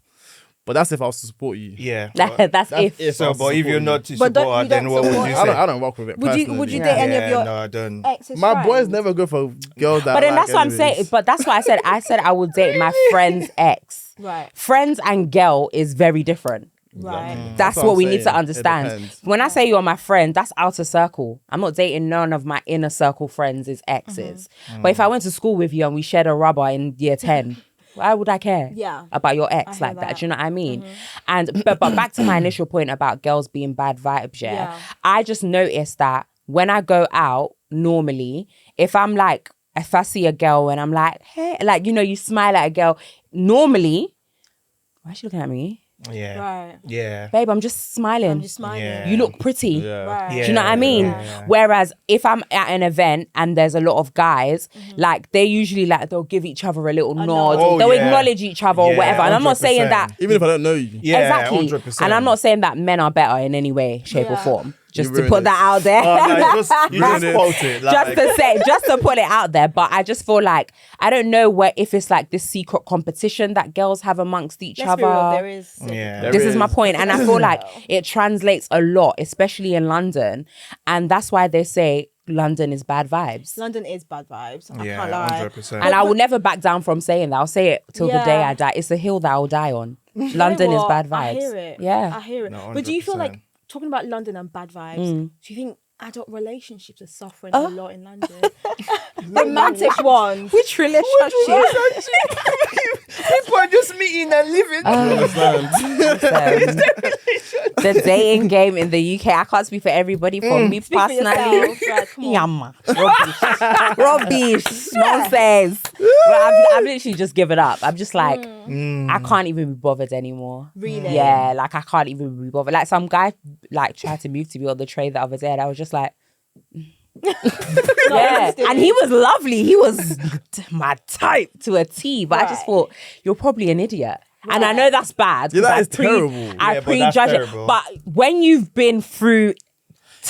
But that's if I was to support you. Yeah. That's if. I So, was to but if support you're you. not to But don't- support her, you then don't what would support you her? say? I don't rock with it. Would you personally. date any of your No, I don't. ex's My friends? boys never go for girls that. But then like that's what I'm saying. anyways. But that's why I said I would date my friend's ex. Right. Friends and girl is very different. Right. That's what what I'm we need to saying. It understand. depends. When I say you're my friend, that's outer circle. I'm not dating none of my inner circle friends' exes. But if I went to school with you and we shared a rubber in year 10, Why would I care? Yeah. About your I ex hear like that? that. Do you know what I mean? And but back to my initial point about girls being bad vibes. Yeah. I just noticed that when I go out normally, if I see a girl and I'm like, hey, like, you know, you smile at a girl. Normally, why is she looking at me? Yeah. Right. Yeah. Babe, I'm just smiling. I'm just smiling. Yeah. You look pretty. Yeah. Right. Do you know what I mean? Yeah. Whereas if I'm at an event and there's a lot of guys, like they usually like they'll give each other a little nod, Oh, or they'll yeah. acknowledge each other or Yeah, whatever. And I'm not saying 100%. that Even if I don't know you. Yeah, exactly. 100%. And I'm not saying that men are better in any way, shape, or Yeah. form. Just You to ruined put it. that out there. You just quote it. Like, just to put it out there. But I just feel like I don't know if it's like this secret competition that girls have amongst each Let's other. be real, there is. yeah. This is my point. And I feel like it translates a lot, especially in London. And that's why they say London is bad vibes. London is bad vibes. I Yeah, can't lie. 100%. And I will never back down from saying that. I'll say it till the day Yeah. I die. It's a hill that I'll die on. You know London is what? bad vibes. I hear it. Yeah. I hear it. No, But do you feel 100%. like, talking about London and bad vibes, do you think adult relationships are suffering Oh. a lot in London? Romantic ones. Which relationship? People are just meeting and living. The dating game in the UK, I can't speak for everybody. For me Speak for personally, yourself. Right, come on. yamma, rubbish, nonsense. Well, I've literally just given up. I'm just like, I can't even be bothered anymore. Really? Yeah, like I can't even be bothered. Like some guy like tried to move to me on the train the other day, and I was just like. Yeah, and he was lovely. He was my type to a T. But I just Right. thought you're probably an idiot, and I know that's bad. Yeah, 'cause that I is terrible. I Yeah, but that's prejudge it. terrible. But when you've been through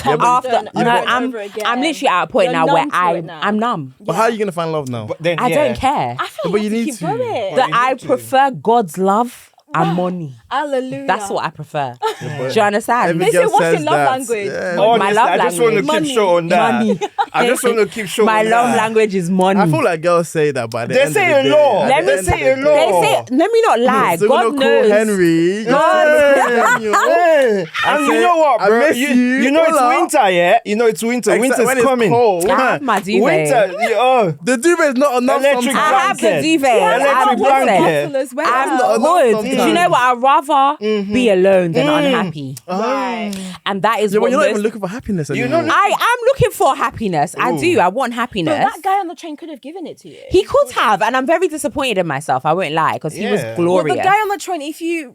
but- after, Done over and I'm over again. literally at a point You're now where numb to it now. I'm numb. But how are you going to find love now? But then, I yeah. don't care. I feel But like you to need keep to. going. That you I need to. prefer God's love and money. Hallelujah. That's what I prefer. Do you understand? Every They say, girl what's your says love that. language? Yeah. My Honestly, love I just want to language. keep short on that. Money. I just want to keep short My on love that. language is money. I feel like girls say that, but at the They end say of the a day, lot. at Let the me end say of the a day- lot. They say, let me not lie. So God we're not knows. call Henry. Hey, and you know what, I bro? miss You you. know it's Hola. winter, yeah? You know it's winter. Except Winter's when it's coming. cold. I have my duvet. Winter, oh. The duvet is not enough Electric sometimes. I have the blanket. duvet. Electric I'm blanket. good. As well. I'm not enough good. sometimes. Do you know what? I'd rather be alone than unhappy. Right. And that is Yeah, but what you're not most... even looking for happiness You're anymore. not I am looking for happiness. I do. I want But happiness. that guy on the train could have given it to you. He could have, and I'm very disappointed in myself. I won't lie, because he was Yeah. Well, glorious. the guy on the train, if he's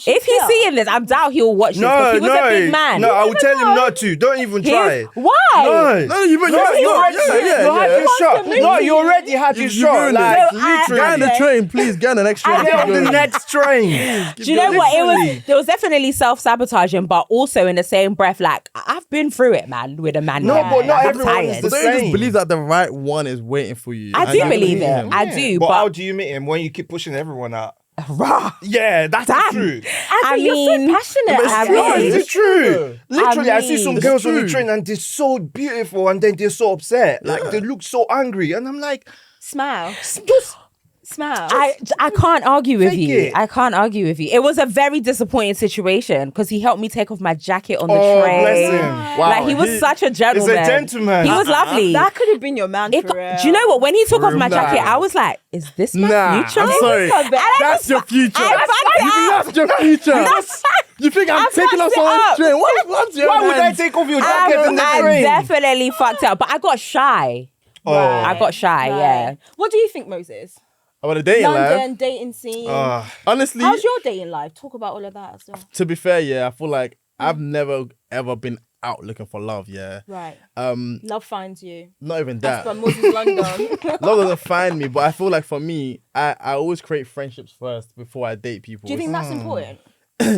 If he's seeing this, I doubt he'll watch this. No, He was a big man. No, I will tell him not to. Don't even try. Why? No. No, you You already had your shot. No, you already had your shot. ruined it. Like, So Get on the literally. train, please. Get on the next train. Get on the Go. next train. Do you know what it was? There was definitely self-sabotaging, but also in the same breath, like I've been through it, man, with a man. No, like, but not I'm everyone tired. is the But don't you just same. believe that the right one is waiting for you? I And do you believe meet it. him. I do, But how but do you meet him when you keep pushing everyone out? rah. Yeah, that's Damn. the truth. I you're mean, so passionate. But it's I true. mean- It's the truth. Literally, I see some mean, girls it's on the true. train and they're so beautiful and then they're so upset. Like they look so angry. And I'm like, Smile. just Smile. I can't argue with Take you. it. I can't argue with you. It was a very disappointing situation because he helped me take off my jacket on the Oh, train. bless him. Wow, Like he was such a gentleman. gentleman. He was lovely. that could have been your man It for got- real. do you know what? When he took off my Nah. jacket, I was like, "Is this my Nah, future?" I'm sorry. And I That's just- your future. I fucked it up. That's your future. You think I'm I taking fucked off it someone's up. train? What's your Why would I hands? take off your jacket in the I train? definitely fucked up, but I got shy. Oh. I got shy. Yeah. What do you think, Moses? About the dating London, life? dating scene. Honestly, How's your dating life? Talk about all of that as well. to be fair, yeah, I feel like I've never ever been out looking for love. Yeah, Right. um, Love finds you. not even That's that. from Moses London. Love doesn't find me, but I feel like for me, I always create friendships first before I date people. Do you think that's important?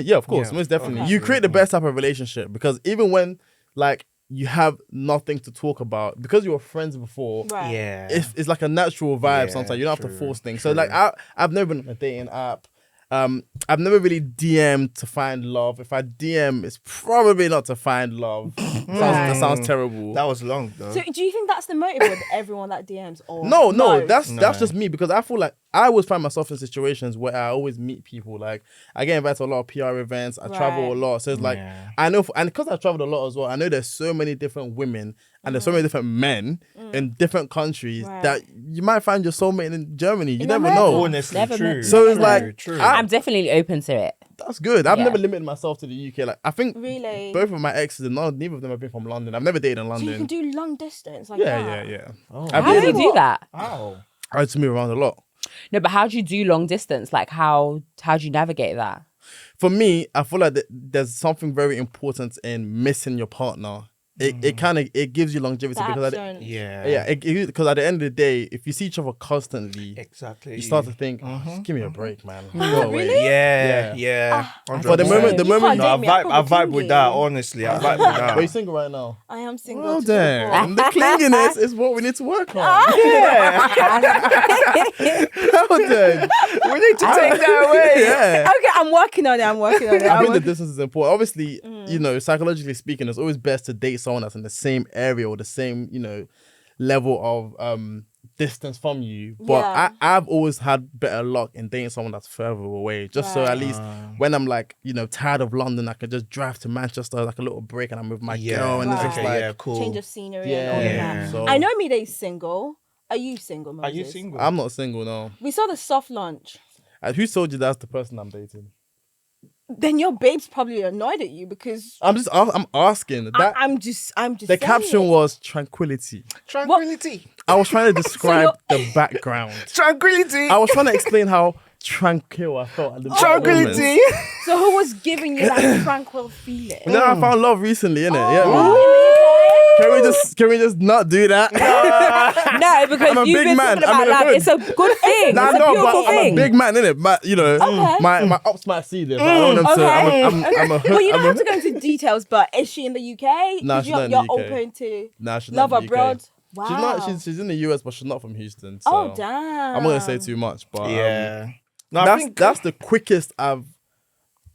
Yeah, of course, Yeah, most definitely. okay. You create the best type of relationship because even when like you have nothing to talk about because you were friends before. Right. Yeah. It's like a natural vibe Yeah, sometimes. You don't have to true, force things. So like I've never been on a dating app. I've never really DM'd to find love. If I DM, it's probably not to find love. That sounds terrible. That was long though. So do you think that's the motive with everyone that DMs? Or No, that's just me because I feel like I always find myself in situations where I always meet people. Like I get invited to a lot of PR events. I travel a Right. lot, so it's like Yeah. I know, and because I traveled a lot as well, I know there's so many different women and there's so many different men in different countries that you might find your soulmate in Germany. You never know. Honestly, Never true. met- So it's never like, true. I'm definitely open to it. that's good. I've Yeah. never limited myself to the UK. Like, I think Really? both of my exes, and neither of them have been from London. I've never dated in So you can London. do long distance like Yeah, that. yeah. Oh. I've How do you been- do that? Wow. I had to move around a lot. No, but how do you do long distance? Like how do you navigate that? For me, I feel like there's something very important in missing your partner. It kind of gives you longevity The because absence. because at the end of the day, if you see each other constantly, Exactly. you start to think, just give me a break, man. Go away. Yeah. For the moment, You can't No, date I me, I vibe can't with be that. clingy. Honestly, I vibe with that. Are you single right now? I am single. Well, to then the clinginess is what we need to work on. Well, then. We need to take that away. Yeah. Okay, I'm working on it. I think the distance is important. Obviously, you know, psychologically speaking, it's always best to date someone that's in the same area or the same, you know, level of distance from you. But Yeah. I've always had better luck in dating someone that's further away. Just so at least when I'm like, you know, tired of London, I can just drive to Manchester, like a little break, and I'm with my girl, and it's just Right. like, cool. change of scenery Yeah. and all of that. So- I know Mide's single. Are you single, Moses? Are you single? I'm not single, no. We saw the soft launch. Who told you that's the person I'm dating? Then your babe's probably annoyed at you because I'm asking. That I'm just the saying caption it. was tranquility. Tranquility. I was trying to describe the background. Tranquility. I was trying to explain how tranquil I felt at the Tranquility. moment. So who was giving you that tranquil feeling? And then I found love recently, innit? Yeah. Oh, Can we just not do that? No, because I'm a you've big been man. talking I'm about in a love. hood. It's a good thing. Nah, it's a no, beautiful but I'm a thing. big man, innit? But you know, my ops might see this. I don't want them to. I'm a hood. Well, you don't I'm a have to go into details, but is she in the UK? Nah, 'Cause she's not in you're the UK. open to Nah, she's love not in the UK. abroad. Wow. She's not. She's in the US, but she's not from Houston. So Oh damn. I'm not gonna say too much, but Yeah. No, I that's think that's the quickest I've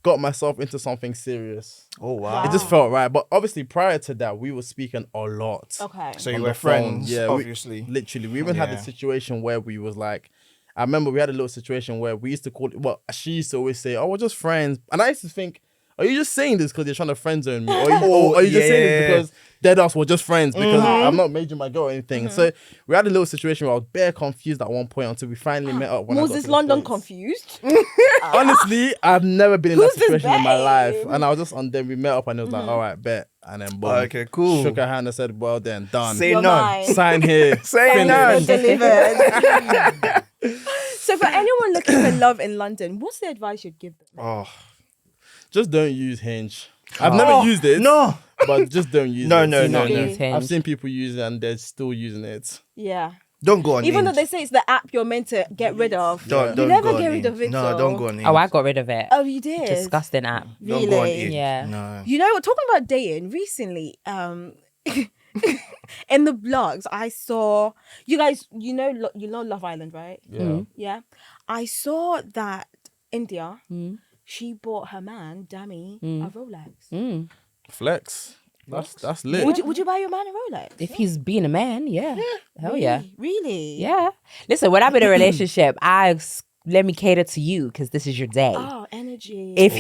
got myself into something serious. Oh wow. It just felt right. But obviously, prior to that, we were speaking a lot. Okay. So on you the were phone. friends, Yeah, obviously. Literally, we even had a Yeah. situation where we was like, I remember we had a little situation where we used to call it. Well, she used to always say, "Oh, we're just friends," and I used to think, "Are you just saying this because you're trying to friend zone me, or are you just saying this because dead us were just friends because I'm not major my girl or anything?" So we had a little situation where I was bare confused at one point until we finally met up. When I got Moses to the London States. confused. Honestly, I've never been in that Who's this situation in my babe? life. And I was just on there, we met up and it was like, all right, bet. And then boom. Okay, cool. Shook her hand and said, well then, done. Say You're none. mine. Sign here. Say You're none. delivered. So for anyone looking for love in London, what's the advice you'd give them? Oh Just don't use Hinge. I've never used it. no. But just don't use No, it. no, Do no, not no. use Hinge. I've seen people use it and they're still using it. Yeah. Don't go on. Even though Hinge. they say it's the app you're meant to get rid of. Don't you never go on get rid Hinge. of it. No, though. don't go on. Hinge. Oh, I got rid of it. Oh, you did? Disgusting app. Don't go on Really? Hinge. Yeah. No. You know what? Talking about dating recently, in the blogs, I saw you guys. You know Love Island, right? Yeah. Yeah. I saw that India. She bought her man Dami a Rolex. Flex. That's lit. Would you buy your man a Rolex? If he's being a man, yeah. Hell yeah. Really? Yeah. Listen, when I'm in a relationship, let me cater to you because this is your day. Oh, energy. If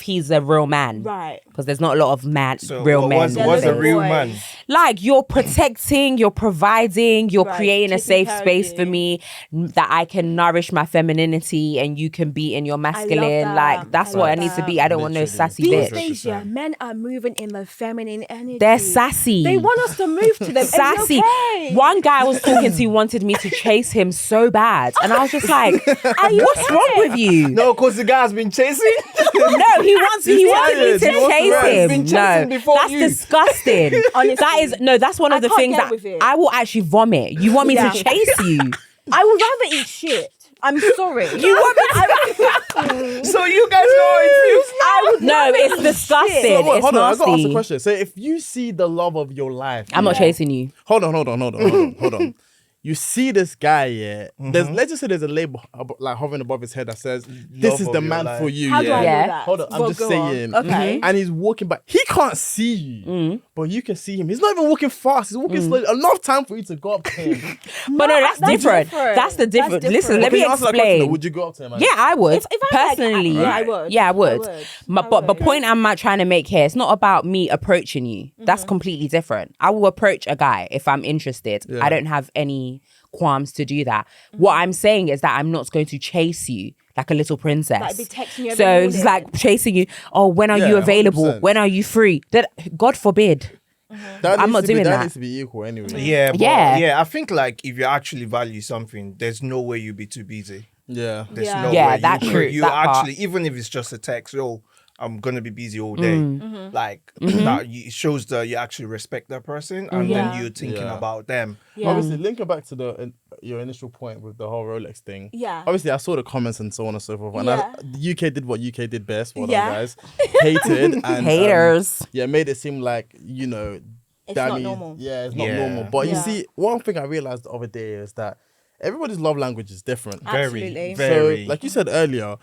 he's a real man. Right. Because there's not a lot of So real men. what's They're a little real boys. man? Like you're protecting, you're providing, you're Right, creating a taking safe care of space you. for me that I can nourish my femininity and you can be in your masculine. that. Like that's I what love it needs to that. be. I don't want no Literally. sassy These bitch. days, yeah, men are moving in the feminine energy. They're sassy. They want us to move to them. Sassy. It's okay. One guy I was talking to wanted me to chase him so bad. And I was just like, what's wrong with you? No, because the guy's been chasing. No, he wanted me tired. to He wants to chase rest. him. Been chasing No, before that's you. disgusting. Honestly. That's one of I the can't things get that with it. I will actually vomit. You want me Yeah. to chase you? I would rather eat shit. I'm sorry. You want me to? So you guys know how it feels. I would No, rather it's eat disgusting. shit. Hold It's on, I gotta ask a nasty. question. So if you see the love of your life, I'm not chasing you. Hold on. you see this guy, yeah. Let's just say there's a label like hovering above his head that says, "This is the man for you." How do I know Yeah. that? Hold on, I'm Well, just go saying. on. Okay. And he's walking back. He can't see you, but you can see him. He's not even walking fast. He's walking slowly. Enough time for you to go up to him. But no, that's different. That's the difference. Listen, let Can me you answer that question, explain. or would you go up to him? Yeah, I would. If I had, personally, yeah, I would. Yeah, I would. I But the would. point I'm trying to make here, it's not about me approaching you. That's completely different. I will approach a guy if I'm interested. Yeah. I don't have any qualms to do that. What I'm saying is that I'm not going to chase you like a little princess. Like be texting you every so morning. it's like chasing you. Oh, when are you Yeah, available? 100%. When are you free? That God forbid. I'm not doing that. that. Needs to be equal anyway. Yeah, but Yeah. yeah. I think like if you actually value something, there's no way you'd be too busy. Yeah. There's Yeah. no Yeah, way. that's true, You that part. actually, even if it's just a text, yo, I'm gonna be busy all day. Like that, it shows that you actually respect that person, and Yeah. then you're thinking Yeah. about them. Yeah. Obviously, linking back to your initial point with the whole Rolex thing. Yeah. Obviously, I saw the comments and so on and so forth. And Yeah. the UK did what UK did best. Well Yeah. done, guys. Hated and Haters. yeah, made it seem like It's that not means- normal. Yeah, it's not Yeah. normal. But you Yeah. see, one thing I realized the other day is that everybody's love language is different. Absolutely. Very. So, like you said earlier,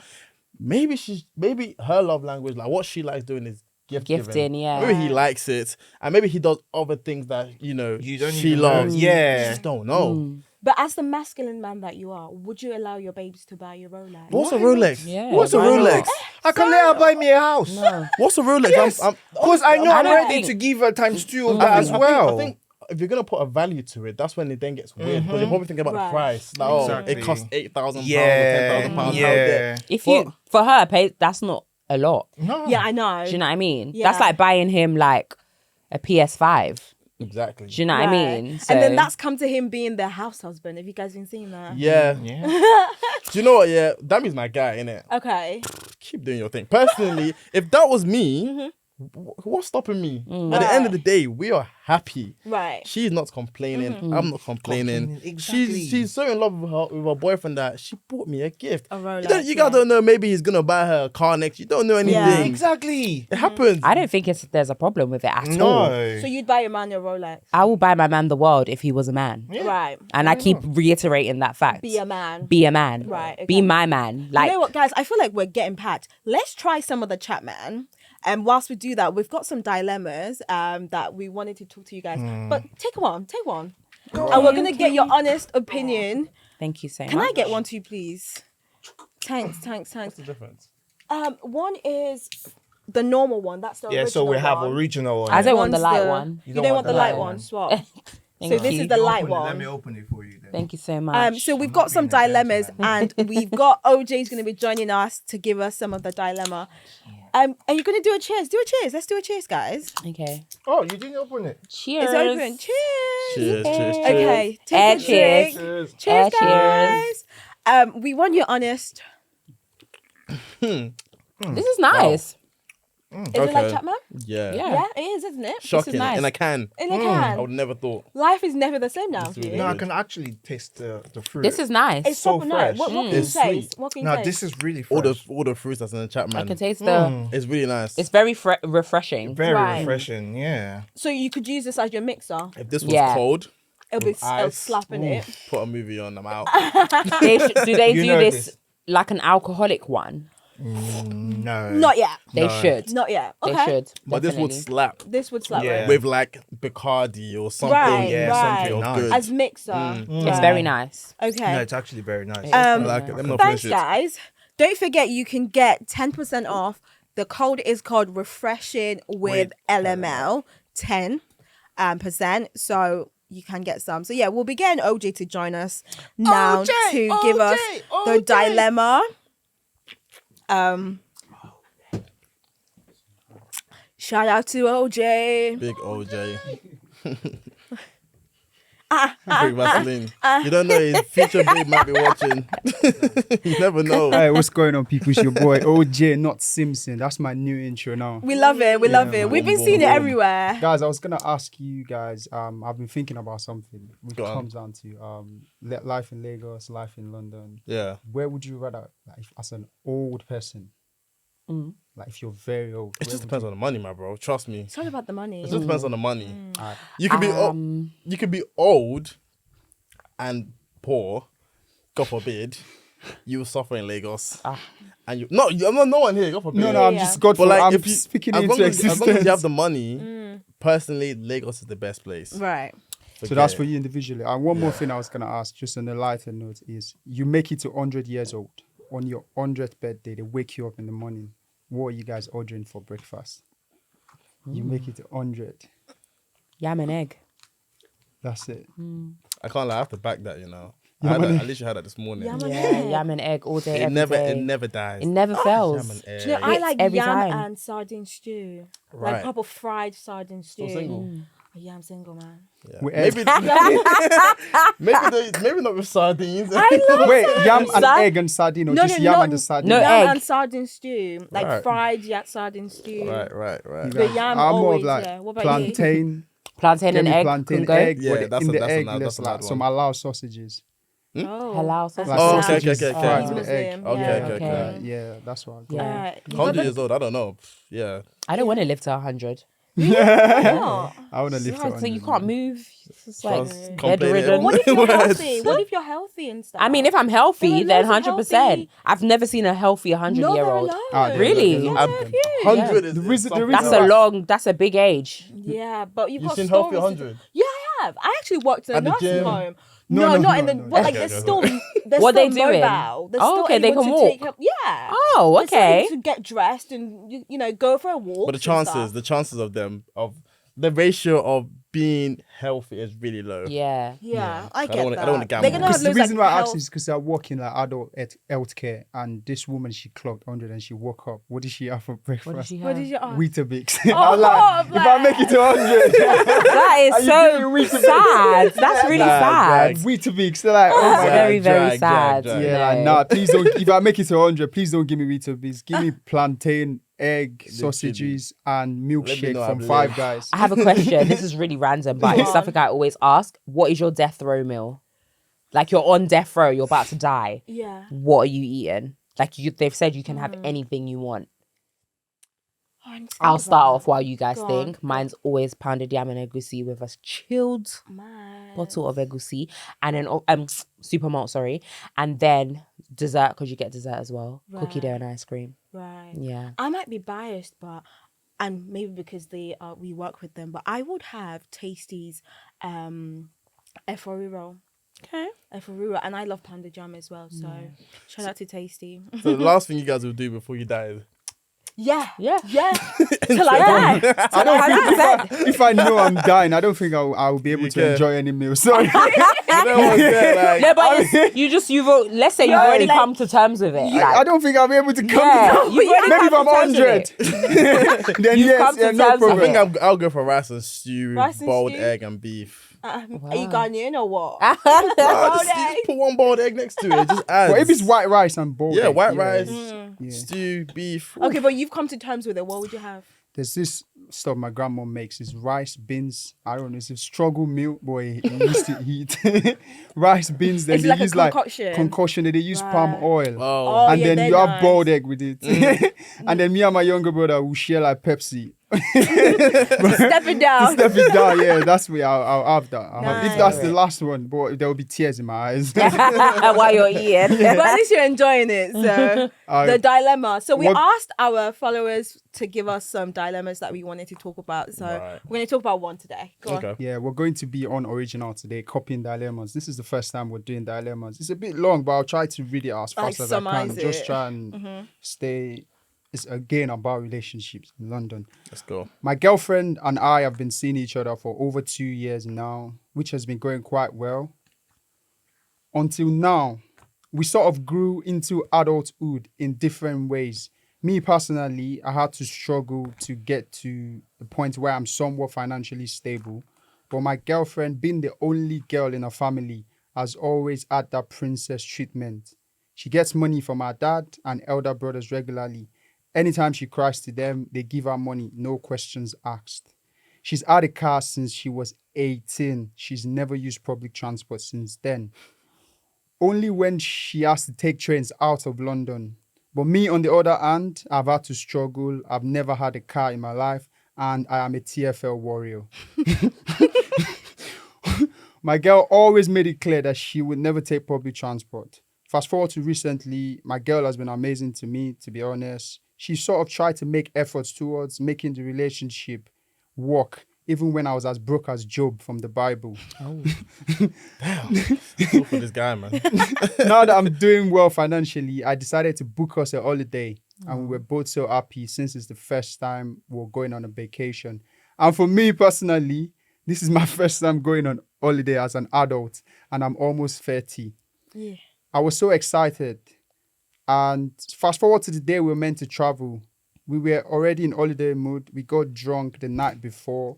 maybe her love language, like what she likes doing, is gifting. Gifting, yeah. Maybe he likes it, and maybe he does other things that You don't she even know. loves. Yeah. You just don't know. But as the masculine man that you are, would you allow your babies to buy your Rolex? What's a Rolex? Yeah, What's a why not? Rolex? I can let her buy me a house. What's a Rolex? Yes, because I know I I'm don't ready think- to give her times 2 of I that think- as well. I think if you're gonna put a value to it, that's when it then gets weird. Because you're probably thinking about Right. the price. Like, Exactly. it costs £8,000 or Yeah, £10,000. How yeah. dare- If you for her pay, that's not a lot. No. Yeah, I know. Do you know what I mean? Yeah. That's like buying him like a PS5. Exactly. Do you know what I Right. mean? And then So- that's come to him being the house husband. Have you guys been seeing that? Yeah. Yeah. Do you know what? Yeah, Dammy's my guy, innit? Okay. Keep doing your thing. Personally, if that was me, what's stopping me? At the end of the day, we are happy. Right. She's not complaining. I'm not complaining. Exactly. She's so in love with her boyfriend that she bought me a gift. A Rolex, You guys don't know. Maybe he's gonna buy her a car next. You don't know anything. Yeah. Exactly. It happens. I don't think there's a problem with it at all. No. So you'd buy your man your Rolex? I will buy my man the world if he was a man. Right. And I keep reiterating that fact. Be a man. Be a man. Right, okay. Be my man. Like, You know what, guys? I feel like we're getting packed. Let's try some of the Chapman. And whilst we do that, we've got some dilemmas that we wanted to talk to you guys. But take one. And we're gonna get your honest opinion. thank you so much. Can I get one too, please? Thanks. What's the difference? One is the normal one. That's the Yeah, original so we have one. original one. I don't want the One's light one. You don't want the light one. Swap. Thank So this you. is the light Open it. Let one. me open it for you then. Thank you so much. So we've got some dilemmas, and we've got OJ's going to be joining us to give us some of the dilemma. Are you going to do a cheers? Do a cheers. Let's do a cheers, guys. Okay. Oh, you didn't open it. Cheers. It's open. Cheers. Cheers. Okay. Take Air a cheers. drink. Air Cheers, guys. We want you honest. This is nice. Is it like Chapman? Yeah. Yeah. Yeah, it is, isn't it? Shocking. nice. In a can. In a I can. would never thought. Life is never the same now for really you. No, I can actually taste the fruit. This is nice. It's so proper nice. fresh. What can you It's say? sweet. What can you No, say? this is really All fresh. the fruits that's in the Chapman. I can taste the. It's really nice. It's very refreshing. Very Right. refreshing, yeah. So you could use this as your mixer. If this was Yeah. cold, It'll be ice, slapping it. put a movie on. I'm out. Do they You do know this this. like an alcoholic one? No. Not yet. They should. Not yet. They Okay. should. But this would definitely. slap This would slap Yeah. right? with like Bacardi or something. Right, Yeah, right. something Nice. good. As mixer. It's very nice. Okay. No, it's actually very nice. I like it. Let me not Thanks, finish it. guys. Don't forget you can get 10% off. The code is called refreshing with LML 10%. So you can get some. So yeah, we'll be getting OJ to join us now to give us the dilemma. Shout out to OJ. Big OJ. Big Vaseline. You don't know his future babe might be watching. You never know. Hey, what's going on, people? It's your boy OJ, not Simpson. That's my new intro now. We love it. We love it. man. We've been Boom, seeing boom, it boom. everywhere. Guys, I was gonna ask you guys. I've been thinking about something, which Go on. comes down to life in Lagos, life in London. Yeah. Where would you rather, like, as an old person, like if you're very old? It just depends on the money, my bro. Trust me. It's all about the money. It just depends on the money. Alright. You could be you could be old and poor, God forbid, you will suffer in Lagos. And I'm not no one here, God forbid. No, I'm just God But for like, I'm if you, speaking as into long as existence. you have the money, personally, Lagos is the best place. Right. So that's for you individually. And one more thing I was going to ask, just on a lighter note, is you make it to 100 years old. On your 100th birthday, they wake you up in the morning. What are you guys ordering for breakfast? You make it to 100. Yam and egg. That's it. I can't lie, I have to back that, you know. Yeah, I man. literally had that this morning. Yeah, yam and egg all day, It every day. never dies. It never fails. Jam and egg. Do you know, I Hits like every yam time. and sardine stew. Right. Like proper fried sardine stew. Still single? Yeah, I'm single, man. Yeah. With Maybe, maybe not with sardines. Wait, yam and Sard- egg and sardine, or No, just no, yam no, and the sardine? no Yam egg. and sardine stew. Like Right. fried sardine stew. Right. The yam I'm more always, of like yeah. What about plantain. Plantain Get and me egg. plantain, can go. egg. Yeah, but that's in a- the that's a egg, nice- there's that's a like bad some one. halal sausages. you? Halal sausages. Like Oh, okay, sausages okay. fried He's with the egg. Muslim. Okay. Yeah. Yeah, that's what I got. Yeah. You 100 got years old, I don't know. Yeah. I don't want to live to 100. the- I want to live to So 100. you can't move. It's just like Sounds complaining. bedridden. What if you're Words. healthy? What if you're healthy and stuff? I mean, if I'm healthy, There are then loads of 100%. healthy- I've never seen a healthy 100-year-old. Really? Yeah, I'm- 100 is The reason- something That's else. that's a big age. Yeah, but you've You've got seen stories healthy to- 100? Yeah, I have. I actually worked in a At the nursing gym? home. No, not in the. no. But like, Okay, there's okay. still. They're What still they doing? mobile. They're Oh, still okay, they able can to take walk. help. Yeah. Oh, They're still okay. able to get dressed and you know go for a walk. But the chances of them, of the ratio of being healthy is really low. Yeah. Yeah, I I don't get wanna- I that. don't wanna gamble. They're gonna have Because the loads reason like why I asked health- is because I work in like adult healthcare, and this woman, she clocked 100 and she woke up. What did she have for breakfast? What did she have? What did you ask? Weetabix. Oh, I'm like, if I make it to 100, That Are is you doing so Weetabix? sad. That's really sad. Weetabix, they're like, oh That's my god. very, very drag, sad. drag. Yeah, like, nah, please don't. If I make it to 100, please don't give me Weetabix. Give me plantain, egg, sausages, and milkshake know from I've Five lived. Guys. I have a question. This is really random, but it's something I always ask. What is your death row meal? Like you're on death row, you're about to die. Yeah. What are you eating? Like they've said you can have anything you want. Oh, I need to think I'll about start that. off while you guys Go on. think. Mine's always pounded yam and egusi with a chilled Man. bottle of egusi, and then super malt, sorry, and then dessert because you get dessert as well. Cookie dough and ice cream. Right. Yeah. I might be biased, but and maybe because we work with them, but I would have Tasty's efori roll. Okay. Efori roll, and I love panda jam as well. So shout out to Tasty. So the last thing you guys will do before you die is Yeah. Yeah. Till I die. I don't think if I know I'm dying, I don't think I'll be able to care. enjoy any meal. Sorry. you know what's there, like, No, but let's say you've Yeah, already like- come to terms with it. I don't think I'll be able to come Yeah, to you've already maybe if come I'm to terms with 100. Then You've yes, come to yeah, no terms with I problem. think I'll go for rice and stew, Rice and boiled stew? egg and beef. Are you Ghanaian or what? Nah, Boiled just, you egg. just put one boiled egg next to it. It just adds. But if it's white rice and boiled yeah, egg, white rice, yeah. stew, beef. Okay, but you've come to terms with it. What would you have? There's this stuff my grandma makes. It's rice, beans. I don't know. It's a struggle meal. Boy, he used to eat rice, beans. Then It's they like a use like concoction. concoction. Then they use palm Right. oil. Oh, And yeah, then they're you have nice. boiled egg with it. And then me and my younger brother will share like Pepsi. Step it down. Step it down, yeah. That's me. I'll have that. If that's the Nice. last one, boy, there will be tears in my eyes. While you're eating. But at least you're enjoying it. So the dilemma. So we What- asked our followers to give us some dilemmas that we wanted to talk about. So Right. we're going to talk about one today. Go on. okay. Yeah, we're going to be on original today, copying dilemmas. This is the first time we're doing dilemmas. It's a bit long, but I'll try to read it as Like, fast as I can. summarise Just it. try and stay. It's again about relationships in London. Let's go. My girlfriend and I have been seeing each other for over 2 years now, which has been going quite well. Until now, we sort of grew into adulthood in different ways. Me personally, I had to struggle to get to the point where I'm somewhat financially stable. But my girlfriend, being the only girl in her family, has always had that princess treatment. She gets money from her dad and elder brothers regularly. Anytime she cries to them, they give her money, no questions asked. She's had a car since she was 18. She's never used public transport since then. Only when she has to take trains out of London. But me, on the other hand, I've had to struggle. I've never had a car in my life, and I am a TFL warrior. My girl always made it clear that she would never take public transport. Fast forward to recently, my girl has been amazing to me, to be honest. She sort of tried to make efforts towards making the relationship work, even when I was as broke as Job from the Bible. Damn. Good for this guy, man. Now that I'm doing well financially, I decided to book us a holiday. And we were both so happy since it's the first time we're going on a vacation. And for me personally, this is my first time going on holiday as an adult, and I'm almost 30. Yeah. I was so excited. And fast forward to the day we were meant to travel. We were already in holiday mood. We got drunk the night before,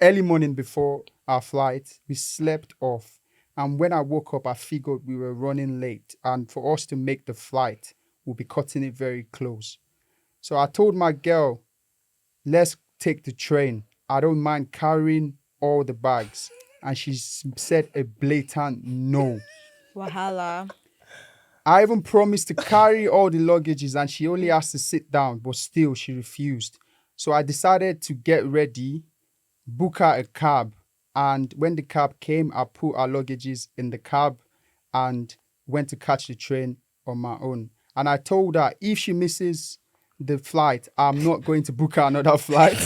early morning before our flight. We slept off. And when I woke up, I figured we were running late. And for us to make the flight, we'll be cutting it very close. So I told my girl, let's take the train. I don't mind carrying all the bags. And she said a blatant no. Wahala. I even promised to carry all the luggages and she only asked to sit down, but still she refused. So I decided to get ready, book her a cab. And when the cab came, I put our luggages in the cab and went to catch the train on my own. And I told her if she misses the flight, I'm not going to book her another flight.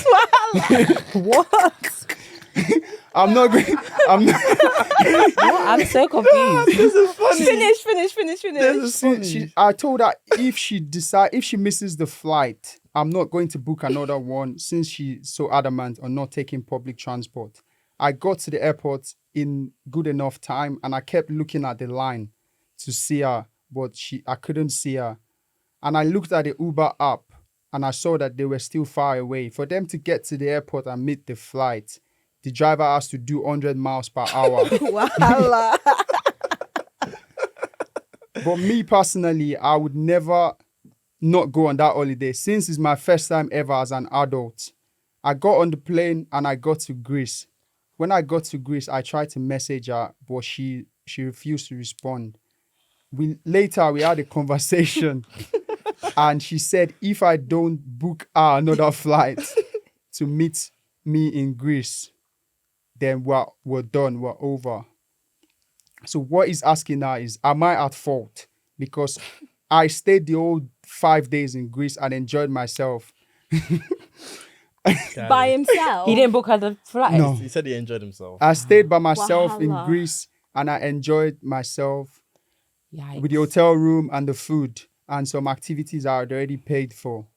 What? I'm not going. I'm not. I'm so confused. This is funny. Finish. This is funny. I told her if she misses the flight, I'm not going to book another one since she's so adamant on not taking public transport. I got to the airport in good enough time and I kept looking at the line to see her, but I couldn't see her. And I looked at the Uber app and I saw that they were still far away. For them to get to the airport and meet the flight, the driver has to do 100 miles per hour. Wahala. But me personally, I would never not go on that holiday since it's my first time ever as an adult. I got on the plane and I got to Greece. When I got to Greece, I tried to message her, but she refused to respond. Later, we had a conversation and she said, if I don't book her another flight to meet me in Greece, then we're done, we're over. So what he's asking now is, am I at fault? Because I stayed the whole 5 days in Greece and enjoyed myself. By himself. He didn't book her the flight. No. He said he enjoyed himself. I stayed by myself in Wahala. Greece and I enjoyed myself Yikes. with the hotel room and the food and some activities I had already paid for.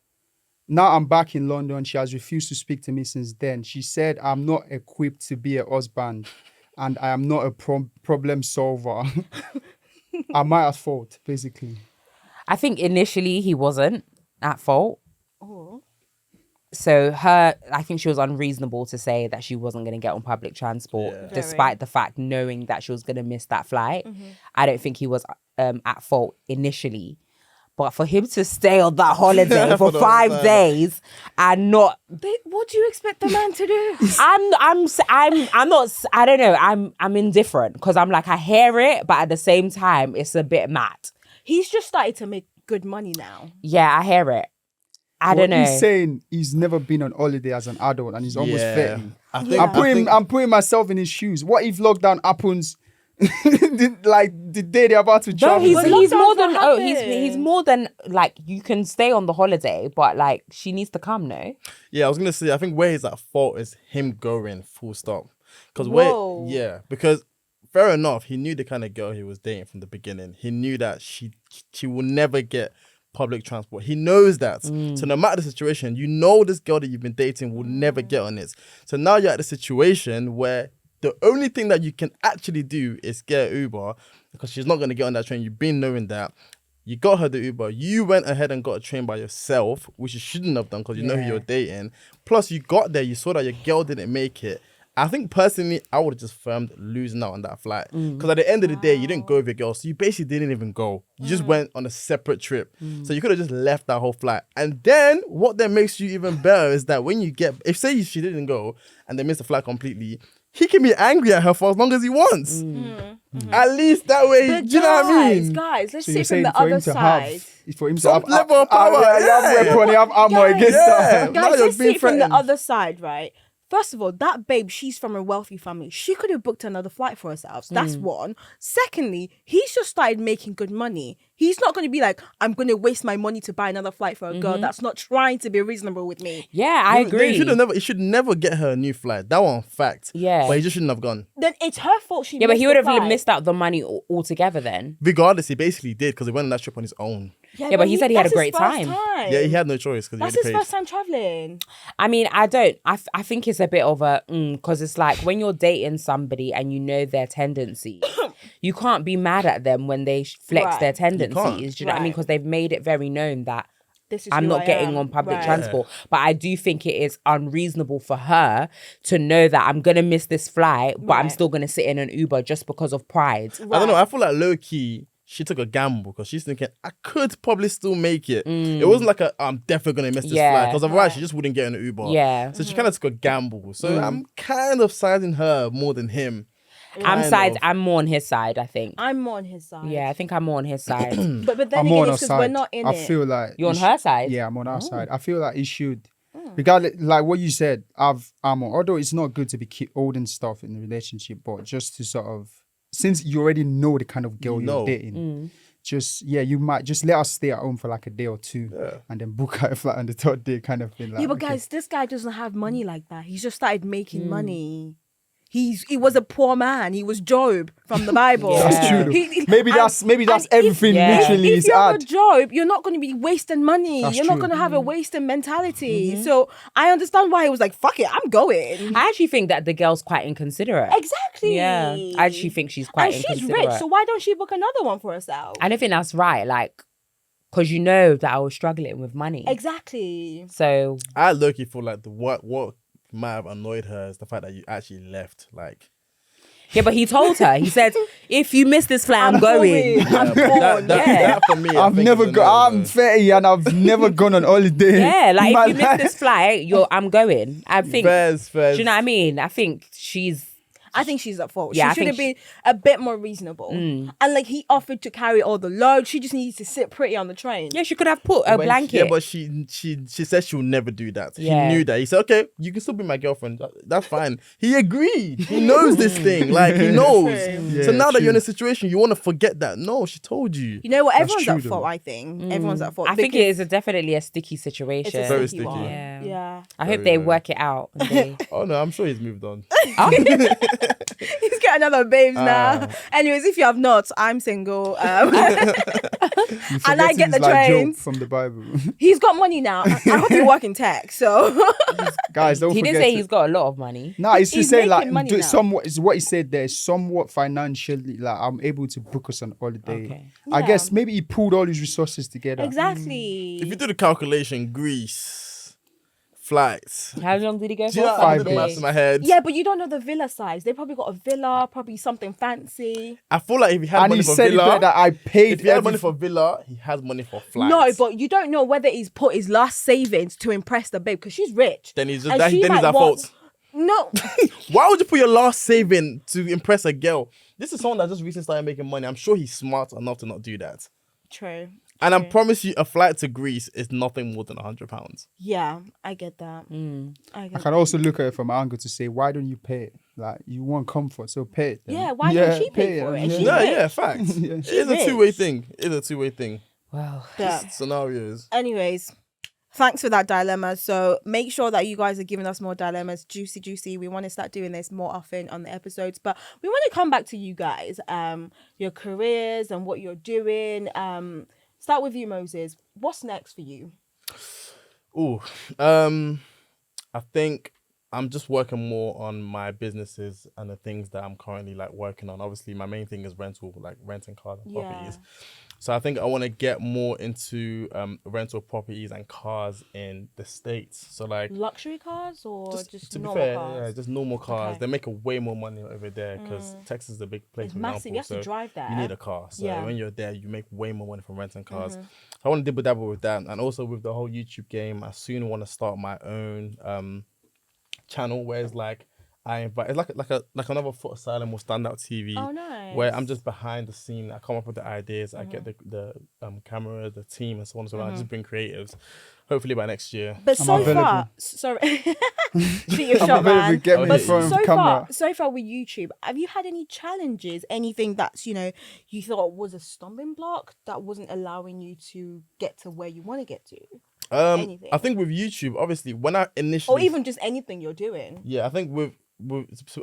Now I'm back in London. She has refused to speak to me since then. She said I'm not equipped to be a husband and I am not a problem solver. Am I at fault, basically? I think initially he wasn't at fault. Oh. So I think she was unreasonable to say that she wasn't going to get on public transport, Yeah. despite the fact knowing that she was going to miss that flight. I don't think he was at fault initially. But for him to stay on that holiday for For the 5 whole days and not, What do you expect the man to do? I'm not, I don't know, I'm indifferent because I'm like, I hear it, but at the same time, it's a bit mad. He's just started to make good money now. Yeah, I hear it. I don't know. He's saying he's never been on holiday as an adult and he's almost 30. I think, I'm putting myself in his shoes. What if lockdown happens the day they're about to No, travel? he's lockdown's more than not he's happening. more than like you can stay on the holiday, but like she needs to come, no? Yeah, I was gonna say, I think where he's at fault is him going full stop. Whoa. Because fair enough, he knew the kind of girl he was dating from the beginning. He knew that she will never get public transport. He knows that. So no matter the situation, you know this girl that you've been dating will never get on it. So now you're at the situation where the only thing that you can actually do is get Uber because she's not going to get on that train. You've been knowing that. You got her the Uber. You went ahead and got a train by yourself, which you shouldn't have done because you know who you're dating. Plus, you got there. You saw that your girl didn't make it. I think personally, I would have just firmed losing out on that flight. Because at the end of the day, you didn't go with your girl. So you basically didn't even go. You just went on a separate trip. So you could have just left that whole flight. And then what that makes you even better is that when you get, if say she didn't go and they missed the flight completely, he can be angry at her for as long as he wants. At least that way, But do you know what I mean? Guys, let's So see you're from saying the for him other to side. have, for him to Some have level of power, you have weapon, you have armor Guys, against her. Now Guys, you're let's being see it from the threatened. other side, right? First of all, that babe, she's from a wealthy family. She could have booked another flight for herself. So that's one. Secondly, he's just started making good money. He's not going to be like, I'm going to waste my money to buy another flight for a girl that's not trying to be reasonable with me. Yeah, I agree. He should never get her a new flight. That one, fact. Yeah. But he just shouldn't have gone. Then it's her fault. Yeah, but he would have missed out the money altogether then. Regardless, he basically did because he went on that trip on his own. Yeah, but he said he had a great time. Yeah, he had no choice because he That's already his paid. first time traveling. I mean, I think it's a bit of a because it's like when you're dating somebody and you know their tendencies, you can't be mad at them when they flex their tendencies. Do you know what I mean? Because they've made it very known that I'm not getting on public transport. But I do think it is unreasonable for her to know that I'm going to miss this flight, but I'm still going to sit in an Uber just because of pride. I don't know. I feel like low key, she took a gamble because she's thinking, I could probably still make it. It wasn't like I'm definitely going to miss this flight because otherwise she just wouldn't get in an Uber. Yeah. So she kind of took a gamble. So I'm kind of siding her more than him. I'm more on his side, I think. I'm more on his side. Yeah, I think I'm more on his side. But then I'm again, on her it's because we're side. not in I it. feel like You're on her side? Yeah, I'm on our side. I feel like he should, regardless, like what you said. I'm on. Although it's not good to be old and stuff in the relationship, but just to sort of, since you already know the kind of girl you're dating, you might just let us stay at home for like a day or two, and then book out a flight on the third day, kind of thing. Like, Yeah, but guys, this guy doesn't have money like that. He's just started making money. He was a poor man. He was Job from the Bible. Yeah. That's true. Though. Maybe that's and everything. Yeah. Literally, if is you're a ad. Job, you're not going to be wasting money. That's You're not true. going to have a wasting mentality. So I understand why he was like, "Fuck it, I'm going." I actually think that the girl's quite inconsiderate. Exactly. Yeah, I actually think she's quite and she's inconsiderate. rich, so why don't she book another one for herself? I don't think that's right. Like, because you know that I was struggling with money. Exactly. So I low-key feel like what might have annoyed her is the fact that you actually left. Like, yeah, but he told her. He said, "If you miss this flight, I'm going." I'm that, born. that for me, I I've think never is a gone. I'm no-no. 30 and I've never gone on holiday. Yeah, like My if you miss life. this flight, I'm going. I think. Fairs. Do you know what I mean? I think she's. I think she's at fault. Yeah, I she should have think been a bit more reasonable. And like he offered to carry all the load. She just needs to sit pretty on the train. Yeah, she could have put a But blanket. Yeah, but she said she would never do that. Yeah. He knew that. He said, okay, you can still be my girlfriend. That's fine. He agreed. He knows this thing. Like, he knows. Yeah, so now that true. you're in a situation, you want to forget that. No, she told you. You know what? That's Everyone's true, at fault, though. I think. Everyone's at fault. I think it because is definitely a sticky it's situation. a Very sticky sticky. one. Yeah. Yeah. I hope they work it out. and they- Oh, no, I'm sure he's moved on. He's getting other babes now. Anyways, if you have not, I'm single. And I get the Like Job trains. from the Bible. He's got money now. I hope you work in tech. So Guys, don't he forget. did say he's got a lot of money. Nah, it's He's just saying like making money now. somewhat is what he said there. Somewhat financially, like I'm able to book us on holiday. Okay. I Yeah. guess maybe he pulled all his resources together. exactly. If you do the calculation, Greece, flights. How long did he go Do for? you know how I did the 5 maths days. in my head? Yeah, but you don't know the villa size. They probably got a villa, probably something fancy. I feel like if he had And money he for said villa, that I paid if he had money everything. for villa, he has money for flights. No, but you don't know whether he's put his last savings to impress the babe because she's rich. then he's And just she then he's might at want- fault. No. Why would you put your last saving to impress a girl? This is someone that just recently started making money. I'm sure he's smart enough to not do that. True. And I promise you, a flight to Greece is nothing more than £100. Yeah, I get that. I I get can also look at it from an angle to say, why don't you pay it? Like you want comfort, so pay it. then. Yeah, why don't she pay for it? And yeah. she's No, rich. yeah, facts. Yeah. It is a rich. two-way thing. It is a two-way thing. Wow. Yeah. Scenarios. Anyways, thanks for that dilemma. So make sure that you guys are giving us more dilemmas. Juicy. We want to start doing this more often on the episodes. But we want to come back to you guys, your careers and what you're doing. Start with you, Moses. What's next for you? Ooh, I think I'm just working more on my businesses and the things that I'm currently like working on. Obviously, my main thing is rental, like renting cars and properties. So I think I want to get more into rental properties and cars in the States. So like Luxury cars or just to be normal fair, cars? yeah, just normal cars. Okay. They make way more money over there because Texas is a big place. It's for massive. example, You have to so drive there. You need a car. So Yeah. when you're there, you make way more money from renting cars. I want to dibble dabble with that, and also with the whole YouTube game. I soon want to start my own channel where it's like I invite. It's like another Foot Asylum or Standout TV. Oh, nice. Where I'm just behind the scene. I come up with the ideas. I get the camera, the team, and so on and so on. I just bring creatives. Hopefully by next year. But I'm so available. far, sorry, shoot your I'm shot, available. man. Get me But in front of So the far, camera. with YouTube, have you had any challenges? Anything that's you thought was a stumbling block that wasn't allowing you to get to where you want to get to, anything? I think with YouTube, obviously, when I initially, or even just anything you're doing. yeah, I think with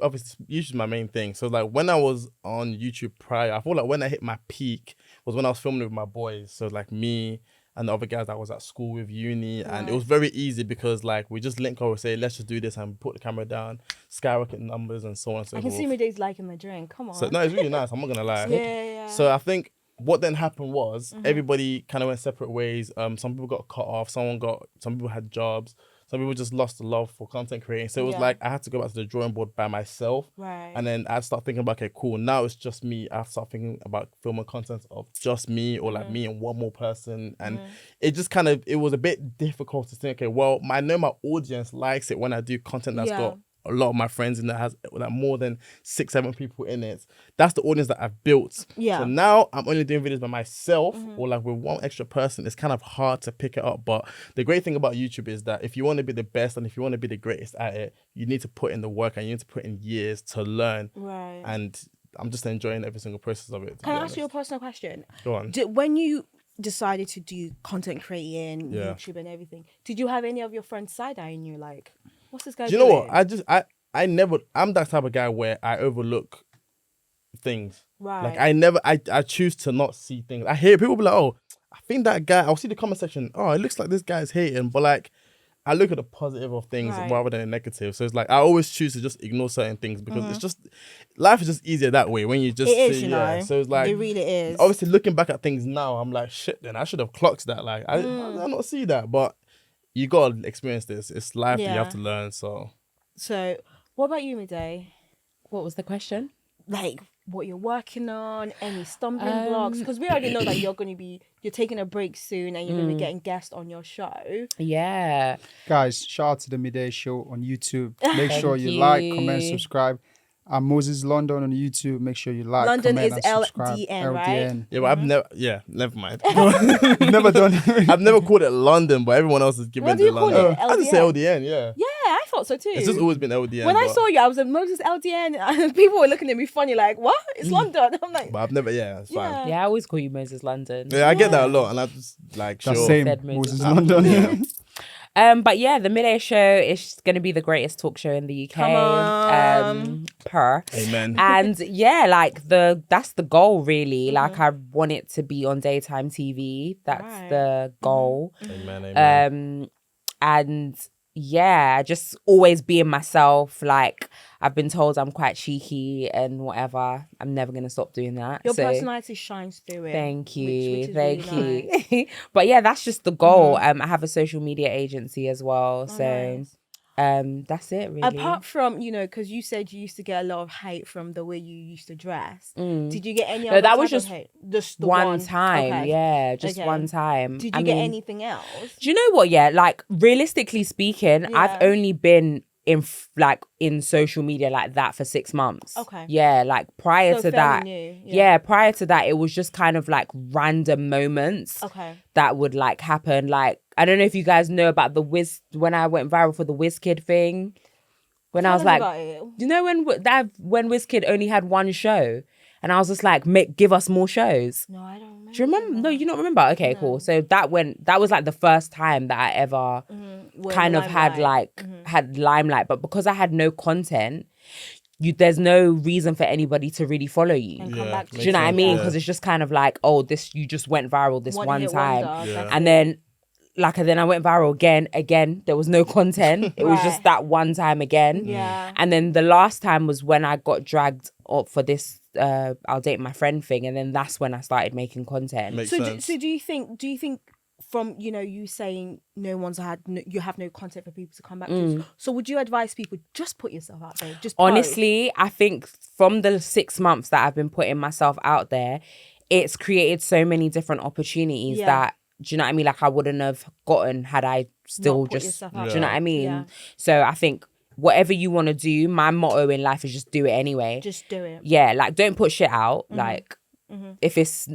obviously YouTube's my main thing. So like when I was on YouTube prior, I feel like when I hit my peak was when I was filming with my boys. So like me and the other guys that I was at school with, uni, and it was very easy because like we just link over, say let's just do this, and put the camera down, skyrocket numbers, and so on and so I forth. can see my days like in Nigerian. Come on. So no, it's really nice. I'm not gonna lie. Yeah. So I think what then happened was everybody kind of went separate ways. Some people got cut off. Some people had jobs. Some people just lost the love for content creating. So it was like I had to go back to the drawing board by myself. Right. And then I start thinking about, okay, cool. Now it's just me. I have to start thinking about filming content of just me or like me and one more person. And it just it was a bit difficult to think, okay, well, I know my audience likes it when I do content that's got a lot of my friends in that has like more than 6-7 people in it. That's the audience that I've built. Yeah. So now I'm only doing videos by myself or like with one extra person. It's kind of hard to pick it up. But the great thing about YouTube is that if you want to be the best and if you want to be the greatest at it, you need to put in the work and you need to put in years to learn. Right. And I'm just enjoying every single process of it. Can I ask you a personal question? Go on. When you decided to do content creating, Yeah. YouTube and everything, did you have any of your friends side-eyeing you like, what's this guy Do you know doing? what? I never, I'm that type of guy where I overlook things. Right. Like I choose to not see things. I hear people be like, oh, I think that guy, I'll see the comment section, oh, it looks like this guy's hating. But like, I look at the positive of things Right. rather than the negative. So it's like, I always choose to just ignore certain things because it's just, life is just easier that way when you just It is, see, you know. So it's like, It really is. obviously looking back at things now, I'm like, shit, then I should have clocked that. Like, I not see that. But you got to experience this. It's life that you have to learn. So what about you, Mide? What was the question? Like, what you're working on, any stumbling blocks? Because we already know that you're taking a break soon and you're going to be getting guests on your show. Yeah. Guys, shout out to the Midday Show on YouTube. Make sure you like, comment, subscribe. I'm Moses London on YouTube. Make sure you like, London comment, is and subscribe. LDN, right? yeah, but I've never, never mind. Never done it. I've never called it London, but everyone else is giving What do it you call London. it? I just say LDN? LDN, yeah. Yeah, I thought so too. It's just always been LDN. when I but- saw you, I was like, Moses LDN, and people were looking at me funny, like, what? It's London. I'm like, But I've never, it's fine. Yeah, I always call you Moses London. Yeah, I get that a lot, and I just like, That's sure. same. Said Moses. Moses London. But yeah, the Midday Show is going to be the greatest talk show in the UK. Come on. Per. Amen. And yeah, like that's the goal really. Like I want it to be on daytime TV. That's Right. the goal. Amen. And yeah, just always being myself. Like I've been told I'm quite cheeky and whatever. I'm never gonna stop doing that. your So, personality shines through it. thank you, which is thank really you. But yeah, that's just the goal. I have a social media agency as well. So nice. that's it really. Apart from, because you said you used to get a lot of hate from the way you used to dress. Did you get any No, other that type was of just hate? Just the one time, Okay. yeah, just Okay. one time. Did I you get mean, anything else? Do you know what? Yeah, like realistically speaking, I've Yeah. only been in social media like that for 6 months. Okay. Yeah, like prior So to fairly that, new, yeah, prior to that, it was just kind of like random moments Okay. that would like happen. Like I don't know if you guys know about when I went viral for the WizKid thing. When I was like, do you know when WizKid only had one show, and I was just like, give us more shows. No, I don't remember. Do you remember? No, you don't remember? Okay, cool. So that was like the first time that I ever kind of had limelight. But because I had no content, there's no reason for anybody to really follow you. And come back to Do you know what I mean? Yeah. Because it's just kind of like, oh, you just went viral this one hit time. wonder, that's And it. then I went viral again, there was no content. It was Right. just that one time again. Yeah. And then the last time was when I got dragged up for this I'll date my friend thing, and then that's when I started making content. Makes So sense. do you think from you saying you have no content for people to come back to, so would you advise people just put yourself out there? Just post? Honestly, I think from the 6 months that I've been putting myself out there, it's created so many different opportunities that, do you know what I mean? Like I wouldn't have gotten had I still Not put just, yourself do out you know what there. I mean? Yeah. So I think whatever you want to do, my motto in life is just do it anyway. Just do it. Yeah, like don't put shit out. Like if it's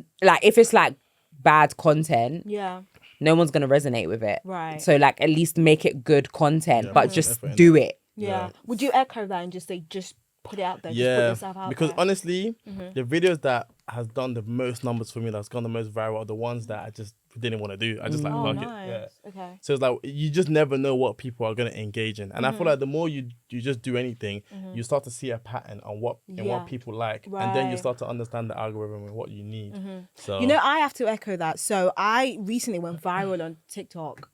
like bad content, Yeah. no one's gonna resonate with it. Right. So like at least make it good content, Yeah, but put just effort in do it. it. Yeah. Would you echo that and just say, just put it out there? Just put Yeah, yourself out because there. honestly, the videos that has done the most numbers for me, that's gone the most viral, are the ones that I just didn't want to do. I just like Oh, fuck nice. it. Yeah. Okay. So it's like you just never know what people are gonna engage in, and I feel like the more you just do anything, you start to see a pattern on what Yeah. people like, and then you Right. start to understand the algorithm and what you need. So You know, I have to echo that. So I recently went viral on TikTok.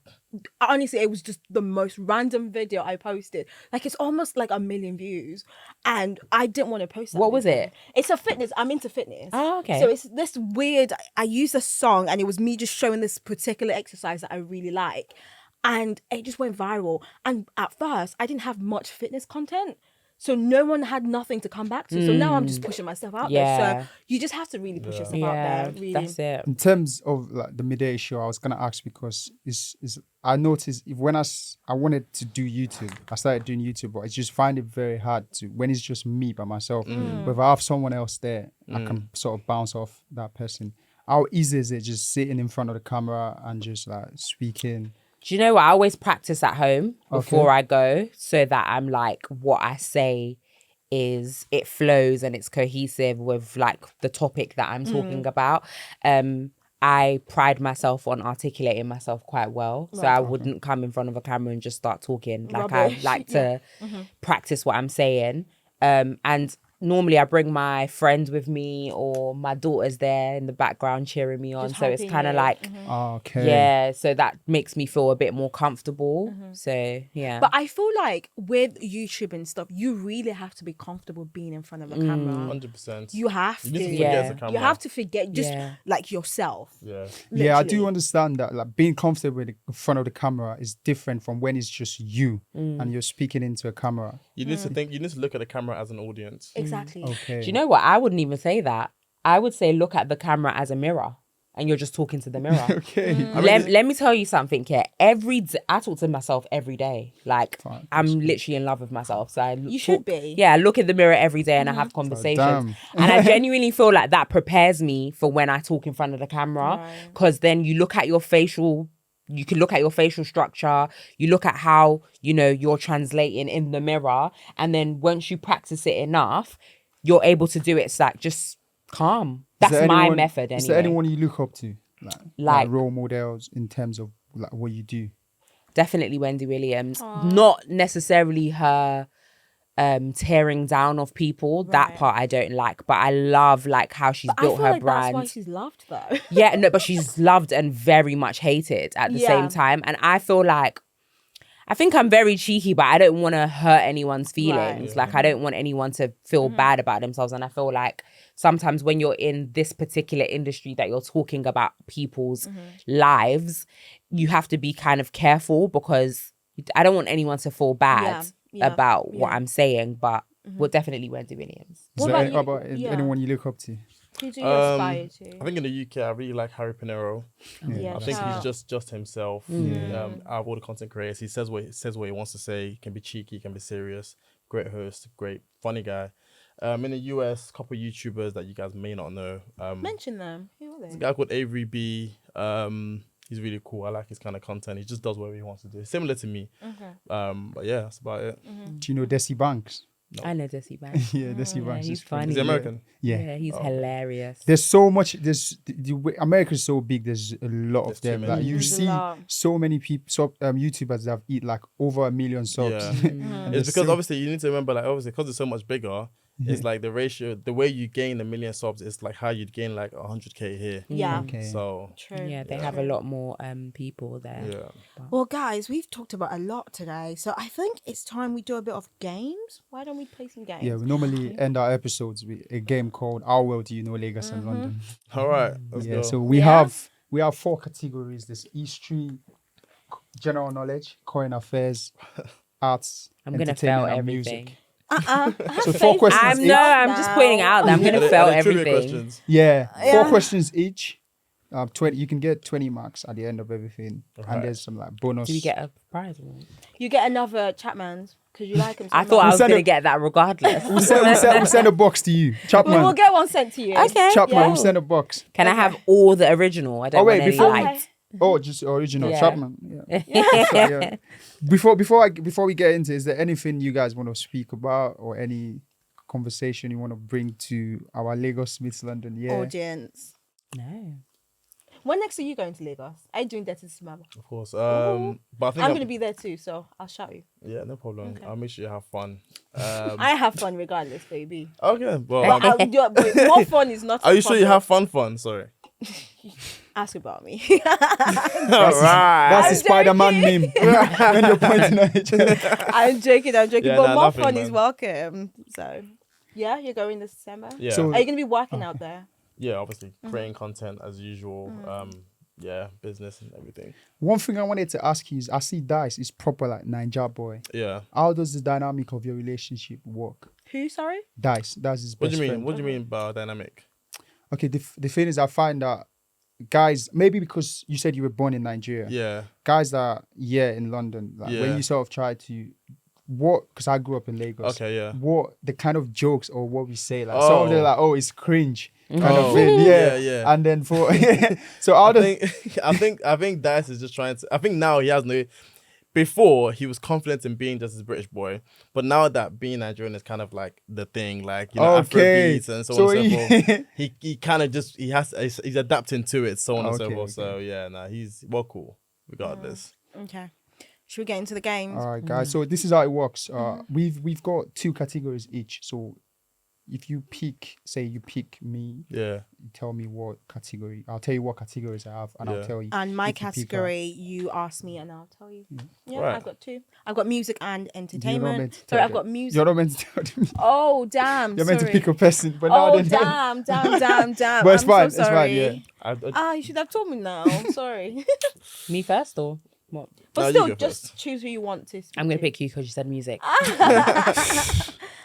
Honestly, it was just the most random video I posted. Like, it's almost like 1 million views. And I didn't want to post that. What was video. it? It's a fitness. I'm into fitness. Oh, okay. So it's this weird, I used a song and it was me just showing this particular exercise that I really like. And it just went viral. And at first, I didn't have much fitness content. So no one had nothing to come back to. So now I'm just pushing myself out there. Yeah. So you just have to really push yourself Yeah, out there. Really. that's it. In terms of like the midday show, I was gonna ask because is I noticed if when I wanted to do YouTube, I started doing YouTube, but I just find it very hard to when it's just me by myself. But if I have someone else there, I can sort of bounce off that person. How easy is it just sitting in front of the camera and just like speaking? Do you know what? I always practice at home before I go so that I'm like, what I say is it flows and it's cohesive with like the topic that I'm talking about. I pride myself on articulating myself quite well. So I wouldn't come in front of a camera and just start talking. Like Rubbish. I like to practice what I'm saying. And normally I bring my friends with me or my daughter's there in the background cheering me on. Just So it's helping kind of you. like, Okay. yeah, so that makes me feel a bit more comfortable. So yeah. But I feel like with YouTube and stuff, you really have to be comfortable being in front of a camera. 100%. You have to. You need to Yeah. forget the camera. You have to forget just Yeah. like yourself. Yeah. Yeah, I do Literally. understand that. Like being comfortable in front of the camera is different from when it's just you and you're speaking into a camera. You need to think. You need to look at the camera as an audience. Exactly. Okay. Do you know what? I wouldn't even say that. I would say look at the camera as a mirror and you're just talking to the mirror. Okay. Let me tell you something here. I talk to myself every day. Like Fine, I'm literally in love with myself. So You should be. Yeah, I look in the mirror every day and I have conversations. damn. And I genuinely feel like that prepares me for when I talk in front of the camera. Right. Because then you look at your facial structure, you look at how, you're translating in the mirror. And then once you practice it enough, you're able to do it. It's like just calm. That's my method anyway. Is there anyone you look up to? Like Like- role models in terms of like what you do? Definitely Wendy Williams. Not necessarily her tearing down of people. That Right. part I don't like. But I love like how she's But I built feel her like that's why brand. she's loved though. Yeah, no, but she's loved and very much hated at the Yeah. same time. And I feel like, I think I'm very cheeky, but I don't want to hurt anyone's feelings. Right. Like, I don't want anyone to feel bad about themselves. And I feel like sometimes when you're in this particular industry that you're talking about people's lives, you have to be kind of careful because I don't want anyone to feel bad Yeah. about what Yeah. I'm saying. But we're definitely Wendy Williams. What Is there about you? Yeah. anyone you look up to? Who do you aspire to? I think in the UK, I really like Harry Pinero. Yeah, I think shout he's out. just himself. Out of all the content creators, he says what he wants to say. He can be cheeky, he can be serious. Great host, great funny guy. In the US, a couple of YouTubers that you guys may not know. Mention them. Who are There's a they? guy called Avery B. He's really cool. I like his kind of content. He just does whatever he wants to do. Similar to me. But yeah, that's about it. Do you know Desi Banks? I know Desi Banks. Yeah, Desi Banks. He's is funny. He's American. Yeah. He's hilarious. There's so much. America's so big. There's a lot There's of too them. many. Like you There's a see lot. so many people, YouTubers that have eat like over 1 million subs. Yeah. And It's there's because still- obviously you need to remember, like obviously because it's so much bigger, it's like the ratio, the way you gain 1 million subs is like how you'd gain like 100K here. Yeah. Okay. So True. Yeah, they have a lot more people there. yeah. Well, guys, we've talked about a lot today, so I think it's time we do a bit of games. Why don't we play some games? Yeah, we normally end our episodes with a game called How Well Do You Know Lagos and London? All right, let's Yeah, go. so we Yeah. have 4 categories. There's history, general knowledge, current affairs, arts, I'm gonna entertainment, fail and everything. music. I have So faith 4 in questions you I'm each. just pointing out that I'm gonna Are they- fail are they trivia everything. questions? Yeah, 4 Yeah. questions each. 20. You can get 20 marks at the end of everything, Right. and there's some like bonus. Do we get a prize? You get another Chapman's because you like him so I thought I much. was going to get that regardless. We'll send a box to you. Chapman. We'll get one sent to you. Okay. Chapman, Yeah. we'll send a box. Can I have all the original? I don't Oh, wait, want any before we- light. Oh, just original. Yeah. Chapman. Yeah. Before we get into, is there anything you guys want to speak about or any conversation you want to bring to our Lagos Meets London? Yeah. Audience. No. When next are you going to Lagos? Are you doing that to Simaba? Of course. But I think I'm going to be there too, so I'll shout you. Yeah, no problem. Okay. I'll make sure you have fun. I have fun regardless, baby. Okay. Well, But more fun is not. are you sure you have fun? Sorry. Ask about me. All right. That's I'm the Spider-Man meme. When you're pointing at each other. I'm joking. Yeah, but nah, more nothing, fun is man. welcome. So, yeah, you're going this December. Yeah. So- Are you going to be working out there? Yeah, obviously creating content as usual. Yeah, business and everything. One thing I wanted to ask you is, I see Dice is proper like Ninja boy. Yeah. How does the dynamic of your relationship work? Who? Sorry. Dice, that's his What best do you mean? friend. What do you mean by dynamic? Okay, the thing is, I find that guys, maybe because you said you were born in Nigeria, Yeah. guys that are in London, like when Yeah. you sort of try to, because I grew up in Lagos. Okay, yeah. What the kind of jokes or what we say, like Oh. some of them like, oh, it's cringe kind of Oh, thing. Yeah, yeah. And then for so how does I think Dice is just trying to. I think now he has no. Before he was confident in being just a British boy, but now that being Nigerian is kind of like the thing, like Okay. Afrobeats and so So on and so he- forth. He kind of just he's adapting to it, so on and so Okay, forth. okay. So yeah, he's cool regardless. Okay. Should we get into the games? All right, guys. So this is how it works. We've got 2 categories each. So if you pick, say you pick me, Yeah, you tell me what category. I'll tell you what categories I have, and I'll Yeah. tell you. And my if you pick category, you ask me and I'll tell you. Yeah, Right. I've got 2. I've got music and You're not entertainment. meant to Sorry, tell I've got them. music. You're not meant to tell them. Oh, damn. You're meant to sorry. pick a person, but now Oh, then. damn. But it's I'm fine. so It's sorry. fine. Yeah. I, You should have told me now. Sorry. Me first or what? But No, you still, go just first. choose who you want to. I'm going to pick you because you said music.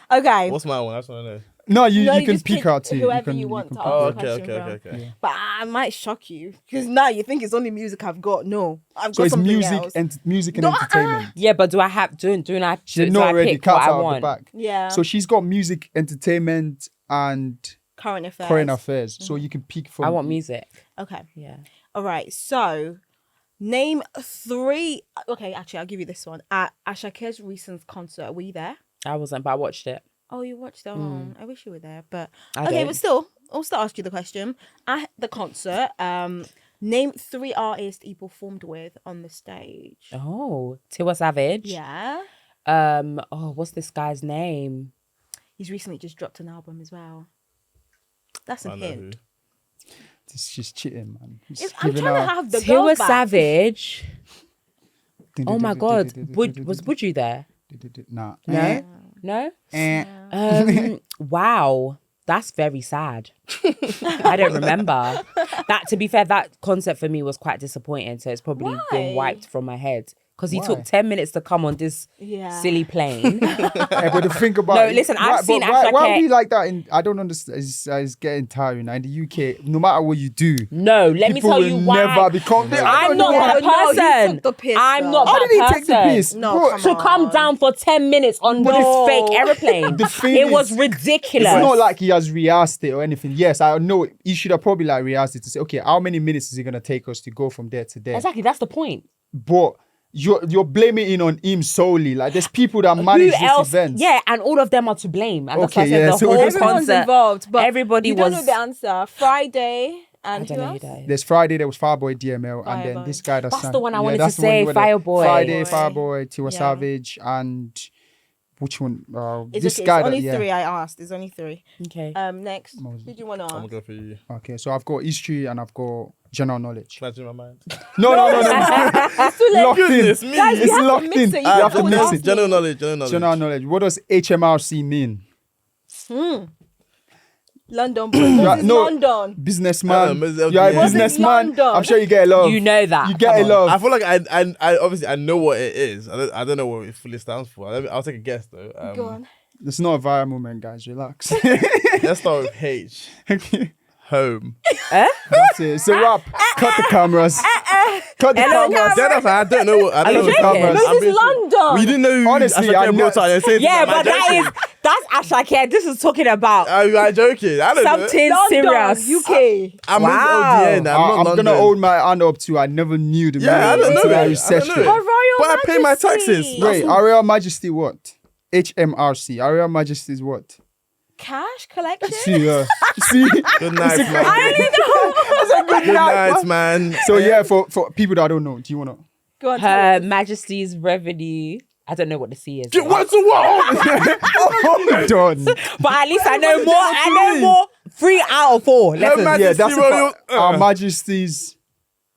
Okay. what's my one? I just want to know. No, you No, can just pick out 2. whoever can, you want can to pick ask Oh, the out. okay, question okay, from. okay. But I might shock you because now you think it's only music I've got. No, I've got So it's something music else. and music and No, entertainment. Yeah, but do I have do I She's do not I already pick what cut I out of the want? back. Yeah. So she's got music, entertainment, and Current affairs. current affairs. So you can pick from. I want music. Okay. Yeah. All right. So, name 3. Okay, actually, I'll give you this one. At Ashake's recent concert, were you there? I wasn't, but I watched it. Oh, you watched it. Oh, I wish you were there. But I okay, don't. but still, I'll still ask you the question. At the concert, name 3 artists you performed with on the stage. Oh, Tiwa Savage. Yeah. Oh, what's this guy's name? He's recently just dropped an album as well. That's I a know who. hint. She's cheating, man. I'm trying to have the Tiwa girls back. Savage. Oh my God, was Buju there? Nah. No, no. Eh. Wow, that's very sad. I don't remember that. To be fair, that concert for me was quite disappointing. So it's probably been Why? wiped from my head because he Why? took 10 minutes to come on this Yeah. silly plane. Yeah, but the thing about No, listen, I've seen why are Ashake- we like that? I don't understand. It's getting tiring. In the UK, no matter what you do, No, let me people tell will you why. never become. I'm not that No, he person. took the piss, I'm though. not How that did he person. take the piss? No, Bro, come To come on. down for 10 minutes on But this the- fake aeroplane. The thing It was is, ridiculous. It's not like he has rehearsed it or anything. Yes, I know he should have probably like rehearsed it to say, okay, how many minutes is it gonna take us to go from there to there? Exactly, that's the point. But you're blaming it on him solely. Like there's people that manage Who this else? event. Yeah, and all of them are to blame. And that's why I Okay, said yeah, the so whole everyone's Everyone's concert, involved, but everybody you don't was. know the answer. Friday I and don't who know who else? that is. There's Friday, there was Fireboy DML, and then Fireboy. this guy That's sang- the one I wanted to that's the one say, you wanted- Fireboy. Friday, Fireboy. Fireboy, Tiwa Yeah. Savage, and which one? It's This okay. guy. It's only that, yeah. 3 I asked. There's only 3. Okay. Next, who do you want to I'm ask? gonna go for you. Okay, so I've got history and I've got general knowledge. Can I change my mind? No. It's too late. Locked in. Goodness me. Guys, we It's have to locked mix in. it. You You can't have to always mix ask it. me. General knowledge. General knowledge. What does HMRC mean? London boy. Yeah, This is no. London. Businessman. mosesldn. You're a What is businessman. London? I'm sure you get a lot. You know that. You get Come a on. lot. I feel like I obviously I know what it is. I don't know what it fully stands for. I'll take a guess though. Go on. It's not a viral moment, guys. Relax. Let's start with H. Okay. Home. That's it. It's a wrap. Cut the cameras. Cut the cameras. Then I don't know what. I Are don't you know what joking? cameras. This I'm is being serious. London. We didn't know you. Honestly, Ashake I know- brought out and said, Yeah, "Am I but joking?" that's Ashake. This is talking about Are you joking? I don't know. something London, serious. UK. I'm Wow. LDN. I'm not I'm London. gonna hold my hand up to. I never knew the Yeah, I meaning don't know until I it. researched I don't it. know But Royal But I pay my Majesty. taxes. Wait, Our Royal Majesty what? HMRC. Our Royal Majesty is what? Cash collection. See, see. Good night, man. That's a good Good night. night, man. So yeah, for people that don't know, do you wanna? Go on, Her Majesty's revenue. I don't know what the C is. What's the what? Done. But at least I know more. I know more. 3 out of 4. Let's Majesty Yeah, that's Royal- about Our Majesty's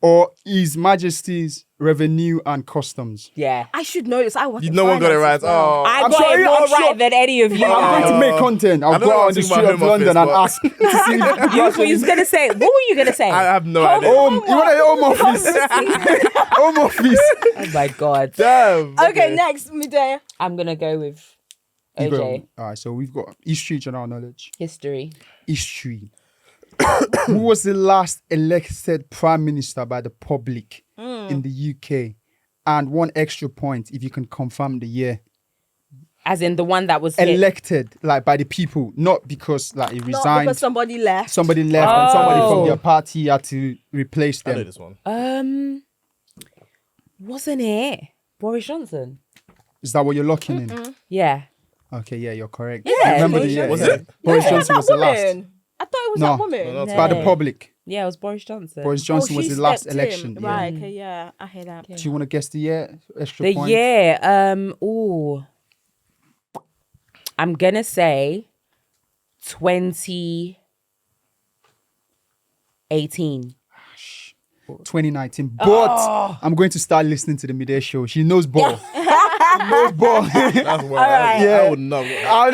or His Majesty's Revenue and Customs. yeah. I should know this. I was. No one got it right. Oh, I I'm got sorry, it more I'm sure- right than any of you. I'm going to make content. I'll I don't go know out on what the to think street about of Home London and Office, ask to see if You was gonna say. What were you gonna say? I have no idea. Home, you want a home office? Home office. Oh my god. Damn. Okay, next midday. I'm gonna go with You go. OJ. All right, so we've got history, general knowledge. History. History. Who was the last elected prime minister by the public in the UK? And 1 extra point if you can confirm the year. As in the one that was Elected, like by the people, not because like he Not resigned. because somebody left. Somebody left and somebody from Oh. their party had to replace I know them. this one. Wasn't it Boris Johnson? Is that what you're locking in? Yeah. Okay, yeah, you're correct. Yeah, I remember the Boris year. Was yeah. it? Boris Yeah, Johnson that was the last. woman. I thought it was No. that woman. No, not By the No. public. Yeah, it was Boris Johnson. Boris Johnson was she the last stepped in. election. Yeah. Right, okay, yeah, I hear that. Do you want to guess the year? Extra The point? year. I'm gonna say 2018. 2019. But I'm going to start listening to the midday show. She knows ball. She knows ball. That's why right. I would not. All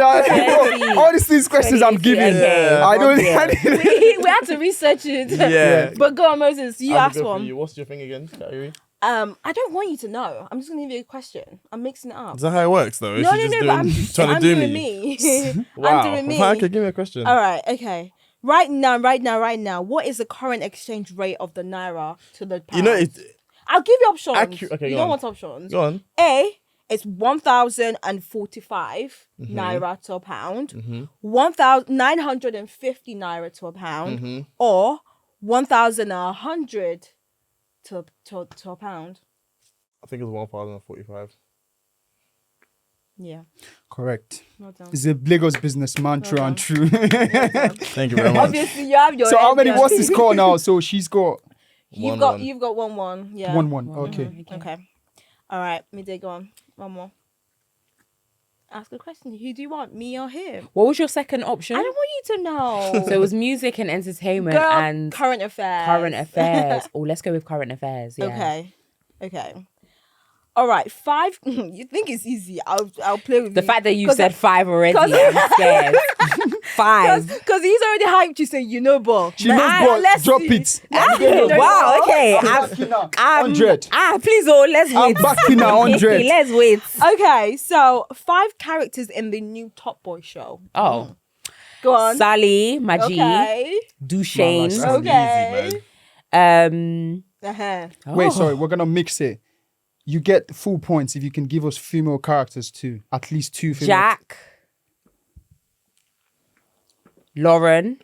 these questions I'm 2018, giving. okay. I don't. Okay. We had to research it. Yeah. But go on, Moses. You I'll ask go for one. you. What's your thing again, Kyrie? I don't want you to know. I'm just gonna give you a question. I'm mixing it up. Is that how it works, though? Is No, she no, just no. doing, But I'm just trying I'm to do doing me? me. Wow. I'm doing me. Okay, give me a question. All right. Okay. Right now. What is the current exchange rate of the Naira to the pound? You know, it's I'll give you options. Okay, you go don't on. want options. Go on. A, it's 1,045 Mm-hmm. Naira to a pound, 1,950 Naira to a pound, Mm-hmm. or 1,100 to a pound. I think it's 1,045. Yeah. Correct. Well done. It's a Lagos business mantra and true. Thank you very much. Obviously, you have your. So how head many? there. What's the score now? So she's got You've 1-1. got 1-1. Yeah. 1-1. Okay. Okay. All right. Midday, go on. One more. Ask a question. Who do you want? Me or him? What was your second option? I don't want you to know. So it was music and entertainment Girl, and current affairs. current affairs. Oh, let's go with current affairs. Yeah. Okay. All right. 5. You think it's easy? I'll play with The you. fact that you 'Cause said 5 already, 'cause- I'm scared. 5. Because he's already hyped you, say you know ball. She knows ball. Drop it. Wow. Okay. I'm 100. please, let's I'm wait. backing her 100. Let's wait. Okay, so 5 characters in the new Top Boy show. Oh, Go on. Sally, Maji, Okay. Duchesne. That's Okay. easy, man. Uh-huh. Wait, Oh. sorry. We're gonna mix it. You get full points if you can give us female characters too. At least 2 female. Jack, Lauren,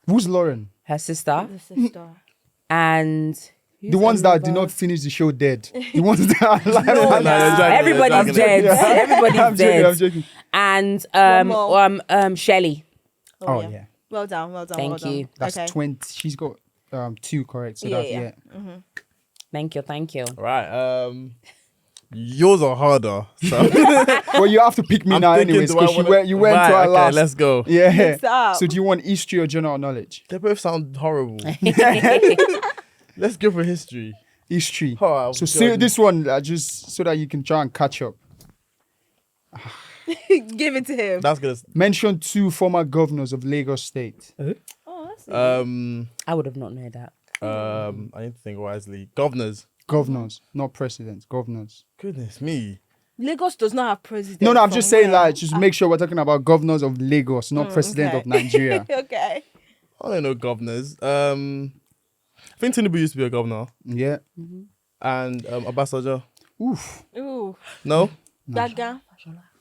Who's Lauren? her sister, The sister. and The ones that did not finish the show dead. The ones that are alive. No, you're joking, everybody's you're dead. joking. Everybody's I'm joking. dead. I'm joking. And more. Shelley. Oh yeah. Well done. Thank well you. done. That's Okay. 20. She's got 2 correct. So Yeah, that's yeah. Thank you. Right. Yours are harder. So Well, you have to pick me I'm now thinking, anyways do I because wanna- you went Right, to our okay, last. let's go. Yeah. Mix it up. So do you want history or general knowledge? They both sound horrible. Let's go for history. History. Oh, So God. this one just so that you can try and catch up. Give it to him. That's gonna. Mention 2 former governors of Lagos State. Oh, that's it. I would have not known that. I need to think wisely. Governors. Governors, not presidents. Governors. Goodness me. Lagos does not have president. No, I'm from just saying, where? like, just make sure we're talking about governors of Lagos, not president okay. of Nigeria. Okay. I don't know governors. I think Tinubu used to be a governor, Yeah. and Obasanjo. Oof. Ooh. No. Gaga.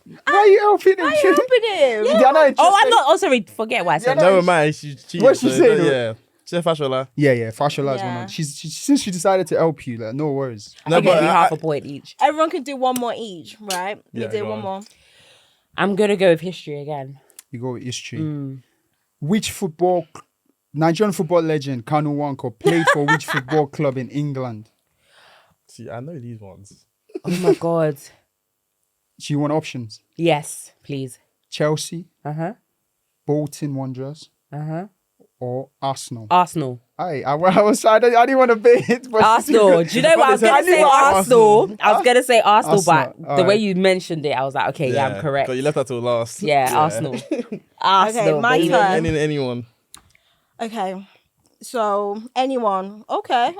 Why are you helping him? Why are you helping him? They are not interested. Oh, I'm not. Oh, sorry. Forget what I said. Never mind. She cheated. What's she saying? Yeah. She said Fashola. Yeah. Fashola is one Yeah. of. Since she decided to help you, like, no worries. I give you half a point each. Everyone can do one more each, right? Yeah, You did go one on. more. I'm gonna go with history again. You go with history. Which Nigerian football legend, Kanu Nwankwo, played for which football club in England? See, I know these ones. Oh my god. Do you want options? Yes, please. Chelsea, Bolton Wanderers, or Arsenal? Arsenal. I was trying. I didn't want to bait it, but Arsenal. Do you know what I was gonna say? Arsenal. I was gonna say Arsenal, but Arsenal. the way you mentioned it, I was like, okay, yeah, I'm correct. So you left that till last. Yeah, Arsenal. Arsenal. Okay, my baby. turn. Anyone. Okay. So, anyone. Okay.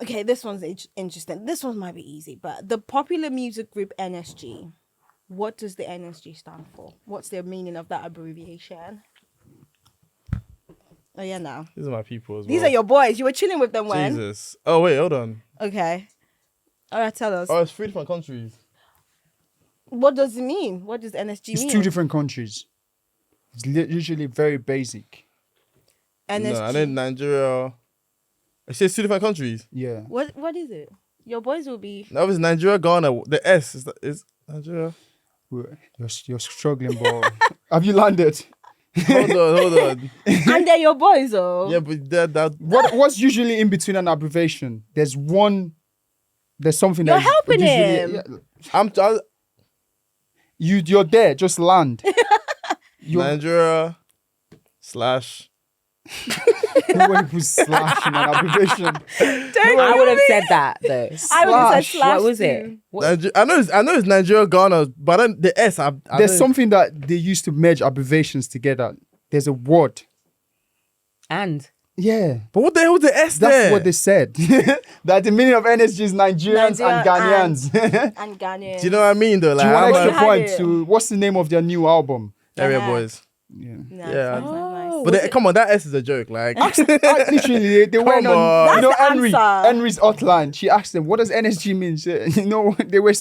Okay, this one's interesting. This one might be easy, but the popular music group NSG, what does the NSG stand for? What's the meaning of that abbreviation? Oh, yeah, now. These are my people as well. These are your boys. You were chilling with them when? Jesus. Oh, wait, hold on. Okay. All right, tell us. Oh, it's 3 different countries. What does it mean? What does NSG it's mean? 2 different countries. It's usually very basic. NSG. No, I know Nigeria. It says 2 different countries. Yeah. What is it? Your boys will be... No, it's Nigeria, Ghana. The S is Nigeria. You're struggling, bro. Have you landed? Hold on. And they're your boys, oh. Yeah, but that. What's usually in between an abbreviation? There's something You're that's helping usually- him. yeah. You're there. Just land. Nigeria / Nobody puts slash in an abbreviation. I would have said that though. I would have said slash. What was too. it? What? I know it's Nigeria, Ghana, but then the S. There's something that they used to merge abbreviations together. There's a word. And Yeah. But what the hell is the S That's there? what they said. That the meaning of NSG is Nigerians and Ghanaians. And Ghanaian. Do you know what I mean though? Do Like, you want I'm extra like, had point it. to what's the name of their new album? Area Uh-huh. boys. Yeah. No, Yeah. sounds nice. But come on, that S is a joke. Like, Literally, they went Come on. on. You know, That's the answer. Henry's hotline. She asked them, "What does NSG mean?" You know, they were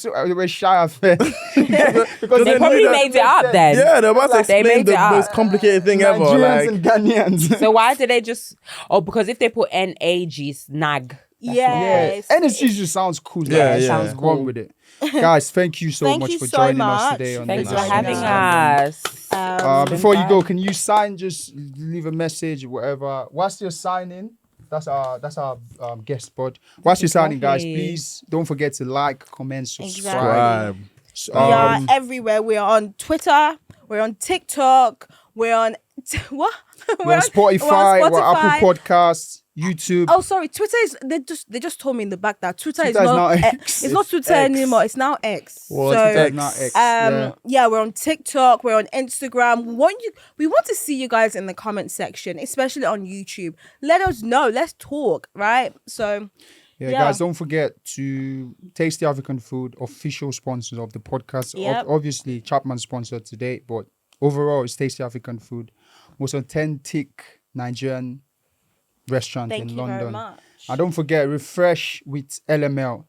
shy of it because they probably made it up then. yeah, they're about to They explain made the it up. most complicated thing ever. Nigerians Like, and Ghanaians. So why did they just? Oh, because if they put NAG, snag. Yes. NSG just sounds cool. Yeah, Like, yeah. sounds cool with it. Guys, thank you so Thank much you for so joining us much. today. On Thanks the for having Nightlife. us. Before you go, can you sign? Just leave a message, whatever. Whilst you're signing, that's our guest spot. Whilst you're signing, guys, Exactly. please don't forget to like, comment, subscribe. subscribe. We are everywhere. We are on Twitter. We're on TikTok. We're on what? We're on Spotify, we're Apple Podcasts, YouTube. Oh, sorry. Twitter is they just told me in the back that Twitter is Twitter is not now X. It's not Twitter X. anymore. It's now X. Well, so Twitter It's not X. yeah, we're on TikTok, we're on Instagram. We want to see you guys in the comment section, especially on YouTube. Let us know. Let's talk, right? So Yeah, yeah. guys, don't forget to Tasty African Food, official sponsors of the podcast. Yep. Obviously, Chapman sponsored today, but overall, it's Tasty African Food. Most authentic Nigerian restaurant thank in you London. very much. And don't forget, refresh with LML.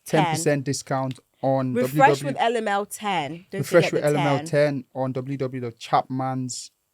10% discount on Refresh with LML 10. Don't Refresh forget with the LML 10. 10 on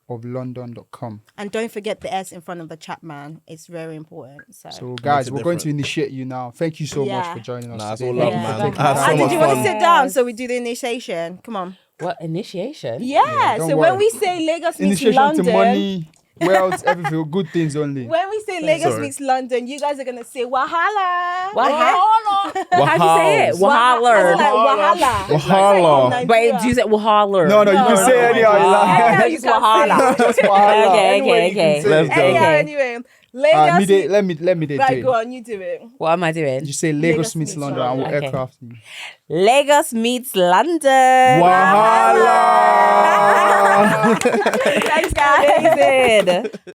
www.chapmansoflondon.com. And don't forget the S in front of the Chapman. It's very important. So, guys, it we're going to different. initiate you now. Thank you so much Yeah. for joining us Nah, it's today. all love, Yeah. man. Thank I had you. so And much did you want to fun. sit down so we do the initiation? Come on. What initiation? Yeah. don't So worry. when we say Lagos meets Initiation London, to money, wealth, everything, good things only. when we say Lagos Sorry. meets London, you guys are gonna say Wahala. Wahala. How do you say it? Wahala. Like Wahala. Wahala. Like But do you say wahala? No, you can say anyhow you like. Anyhow you Just can wahala. say. Just wahala. Okay, Anyway, you can okay. say Let's it. go. Anyhow, Okay. anyway. Alright, Lagos. Mide, let me Right, go on, you do it. What am I doing? You say Lagos meets London and we'll Okay. aircraft you. Lagos meets London. Wahala. Thanks, guys. Amazing.